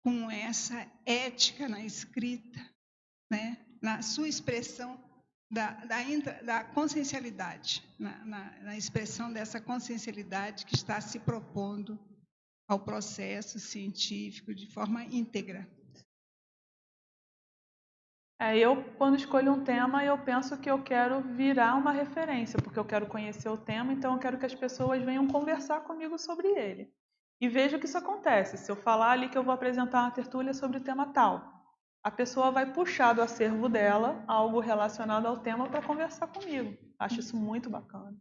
[SPEAKER 8] com essa ética na escrita, né? Na sua expressão da consciencialidade, na expressão dessa consciencialidade que está se propondo ao processo científico de forma íntegra.
[SPEAKER 1] Eu, quando escolho um tema, eu penso que eu quero virar uma referência, porque eu quero conhecer o tema, então eu quero que as pessoas venham conversar comigo sobre ele. E vejo que isso acontece. Se eu falar ali que eu vou apresentar uma tertúlia sobre o tema tal, a pessoa vai puxar do acervo dela algo relacionado ao tema para conversar comigo. Acho isso muito bacana.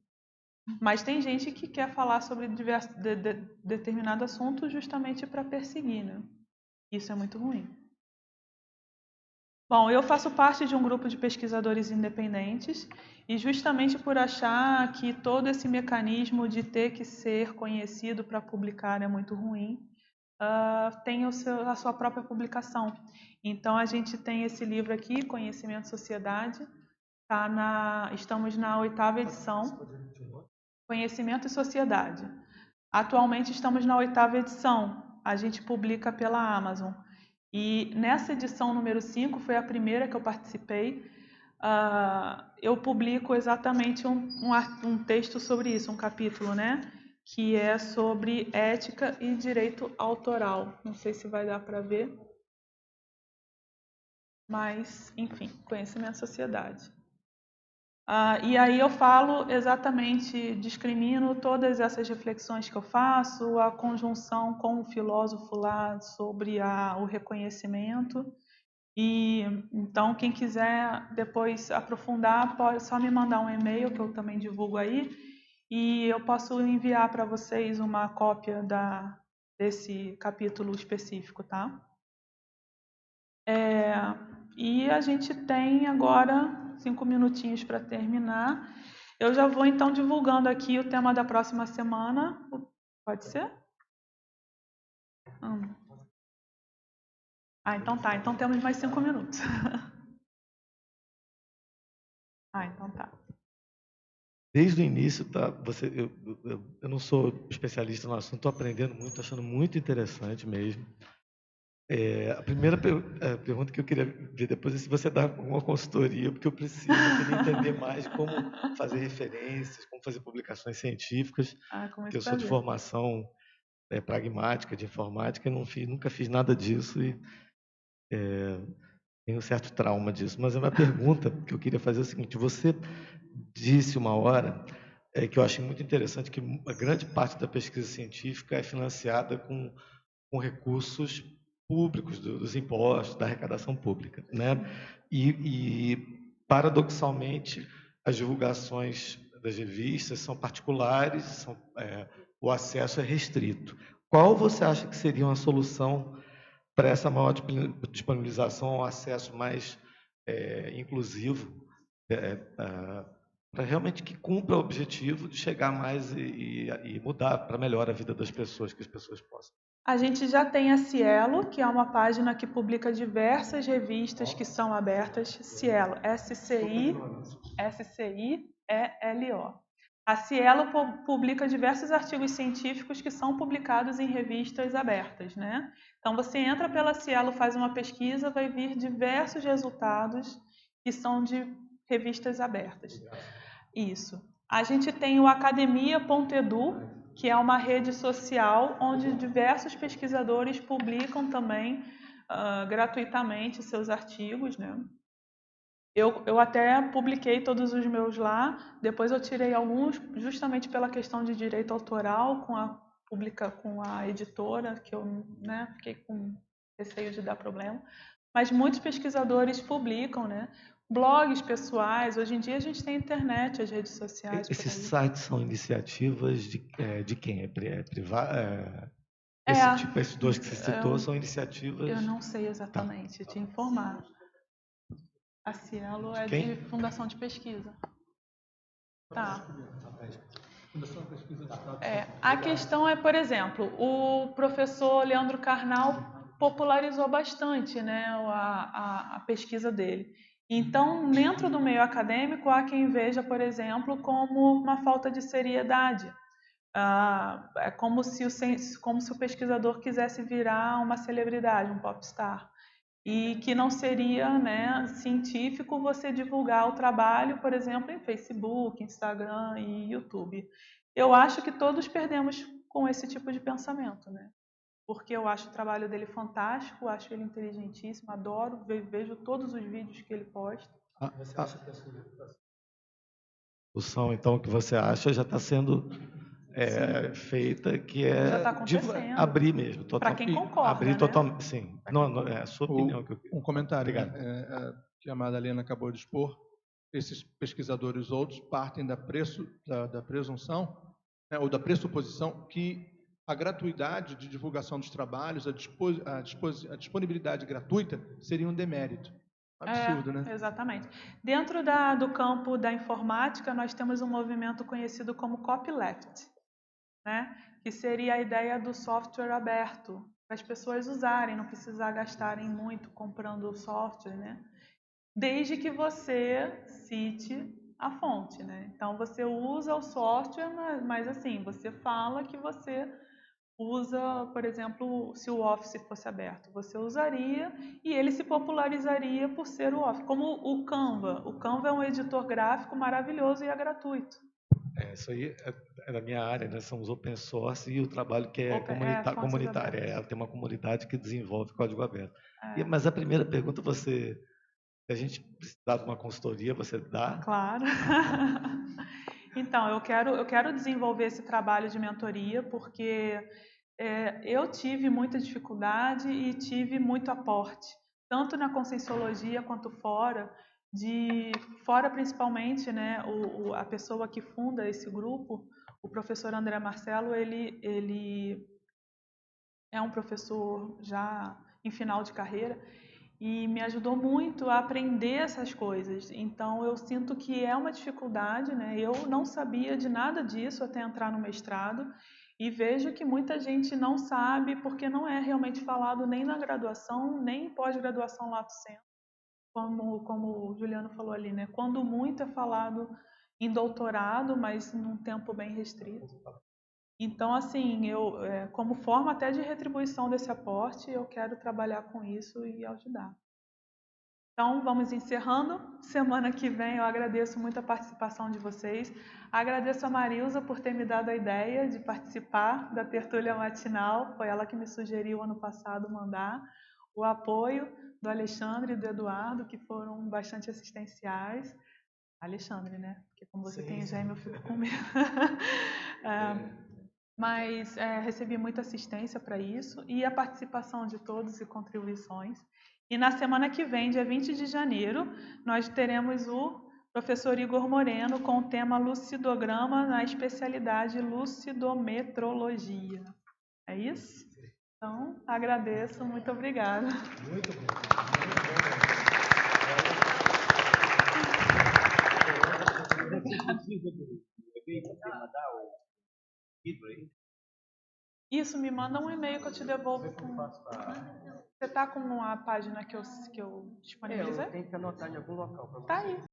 [SPEAKER 1] Mas tem gente que quer falar sobre determinado assunto justamente para perseguir, né? Isso é muito ruim. Bom, eu faço parte de um grupo de pesquisadores independentes e justamente por achar que todo esse mecanismo de ter que ser conhecido para publicar é muito ruim, tem a sua própria publicação. Então, a gente tem esse livro aqui, Conhecimento e Sociedade, estamos na 8ª edição, Conhecimento e Sociedade. Atualmente estamos na 8ª edição, a gente publica pela Amazon. E nessa edição número 5, foi a primeira que eu participei, eu publico exatamente um texto sobre isso, um capítulo, né? Que é sobre ética e direito autoral. Não sei se vai dar para ver. mas, enfim, conhecimento sociedade. E aí eu falo exatamente, discrimino todas essas reflexões que eu faço, a conjunção com o filósofo lá sobre o reconhecimento. E então, quem quiser depois aprofundar, pode só me mandar um e-mail, que eu também divulgo aí, e eu posso enviar para vocês uma cópia desse capítulo específico, tá? E a gente tem agora 5 minutinhos para terminar. Eu já vou então divulgando aqui o tema da próxima semana. Pode ser? Então tá. Então temos mais 5 minutos. Então tá.
[SPEAKER 13] Desde o início, tá? Eu não sou especialista no assunto, estou aprendendo muito, estou achando muito interessante mesmo. A primeira pergunta que eu queria ver depois é se você dá alguma consultoria, porque eu queria entender mais como fazer referências, como fazer publicações científicas, porque eu sou de formação pragmática, de informática, e nunca fiz nada disso e tenho um certo trauma disso. Mas a minha pergunta que eu queria fazer é o seguinte: você disse uma hora que eu achei muito interessante, que a grande parte da pesquisa científica é financiada com recursos públicos, dos impostos, da arrecadação pública, né? E paradoxalmente, as divulgações das revistas são particulares, o acesso é restrito. Qual você acha que seria uma solução para essa maior disponibilização, ao acesso mais inclusivo, para realmente que cumpra o objetivo de chegar mais e mudar para melhor a vida das pessoas, que as pessoas possam?
[SPEAKER 1] A gente já tem a Cielo, que é uma página que publica diversas revistas que são abertas. Cielo, S-C-I-E-L-O. A Cielo publica diversos artigos científicos que são publicados em revistas abertas, né? Então, você entra pela Cielo, faz uma pesquisa, vai vir diversos resultados que são de revistas abertas. Isso. A gente tem o academia.edu, que é uma rede social onde diversos pesquisadores publicam também gratuitamente seus artigos, né? Eu até publiquei todos os meus lá, depois eu tirei alguns justamente pela questão de direito autoral com a editora, que eu fiquei com receio de dar problema. Mas muitos pesquisadores publicam, né? Blogs pessoais, hoje em dia a gente tem internet, as redes sociais.
[SPEAKER 13] Esses sites são iniciativas de quem? Esses dois que você citou são iniciativas...
[SPEAKER 1] Eu não sei exatamente, te informar. A Cielo é de Fundação de Pesquisa. Tá. A questão é, por exemplo, o professor Leandro Carnal popularizou bastante, né, a pesquisa dele. Então, dentro do meio acadêmico, há quem veja, por exemplo, como uma falta de seriedade. É como se o pesquisador quisesse virar uma celebridade, um popstar. E que não seria, né, científico você divulgar o trabalho, por exemplo, em Facebook, Instagram e YouTube. Eu acho que todos perdemos com esse tipo de pensamento, né? Porque eu acho o trabalho dele fantástico, acho ele inteligentíssimo, adoro, vejo todos os vídeos que ele posta.
[SPEAKER 13] Você acha que a solução, então, que você acha já está sendo feita, que é
[SPEAKER 1] de
[SPEAKER 13] abrir mesmo.
[SPEAKER 1] Para quem concorda,
[SPEAKER 13] abrir,
[SPEAKER 1] né?
[SPEAKER 13] Totalmente, sim. Não, é a sua opinião.
[SPEAKER 2] Um comentário que a Madalena acabou de expor. Esses pesquisadores outros partem da presunção, ou da pressuposição que a gratuidade de divulgação dos trabalhos, a disponibilidade gratuita seria um demérito. Absurdo, né?
[SPEAKER 1] Exatamente. Dentro do campo da informática, nós temos um movimento conhecido como copyleft, né? Que seria a ideia do software aberto, para as pessoas usarem, não precisar gastarem muito comprando o software, né? Desde que você cite a fonte, né? Então, você usa o software, mas assim, você fala que você usa, por exemplo, se o Office fosse aberto, você usaria e ele se popularizaria por ser o Office, como o Canva. O Canva é um editor gráfico maravilhoso e é gratuito.
[SPEAKER 13] Isso aí é da minha área, né? São os open source e o trabalho que é comunitário. Ela tem uma comunidade que desenvolve código aberto. Mas a primeira pergunta você Se a gente precisar de uma consultoria, você dá?
[SPEAKER 1] Claro. Então, eu quero desenvolver esse trabalho de mentoria, porque eu tive muita dificuldade e tive muito aporte, tanto na Conscienciologia quanto fora, fora principalmente, né, a pessoa que funda esse grupo, o professor André Marcelo, ele é um professor já em final de carreira e me ajudou muito a aprender essas coisas. Então, eu sinto que é uma dificuldade, né? Eu não sabia de nada disso até entrar no mestrado e vejo que muita gente não sabe porque não é realmente falado nem na graduação, nem em pós-graduação lato sensu, como o Juliano falou ali, né? Quando muito é falado em doutorado, mas num tempo bem restrito. Então, assim, como forma até de retribuição desse aporte, eu quero trabalhar com isso e ajudar. Então, vamos encerrando. Semana que vem eu agradeço muito a participação de vocês. Agradeço a Marilza por ter me dado a ideia de participar da tertúlia matinal. Foi ela que me sugeriu ano passado mandar. O apoio do Alexandre e do Eduardo, que foram bastante assistenciais. Alexandre, né? Porque como você tem gêmeo, eu fico com medo. Mas recebi muita assistência para isso e a participação de todos e contribuições. E na semana que vem, dia 20 de janeiro, nós teremos o professor Igor Moreno com o tema lucidograma na especialidade lucidometrologia. É isso? Então, agradeço, muito obrigada.
[SPEAKER 2] Muito bom.
[SPEAKER 1] Isso, me manda um e-mail que eu te devolvo. Você está com uma página que eu disponibilizei?
[SPEAKER 3] Eu tenho que anotar em algum local.
[SPEAKER 1] Tá aí.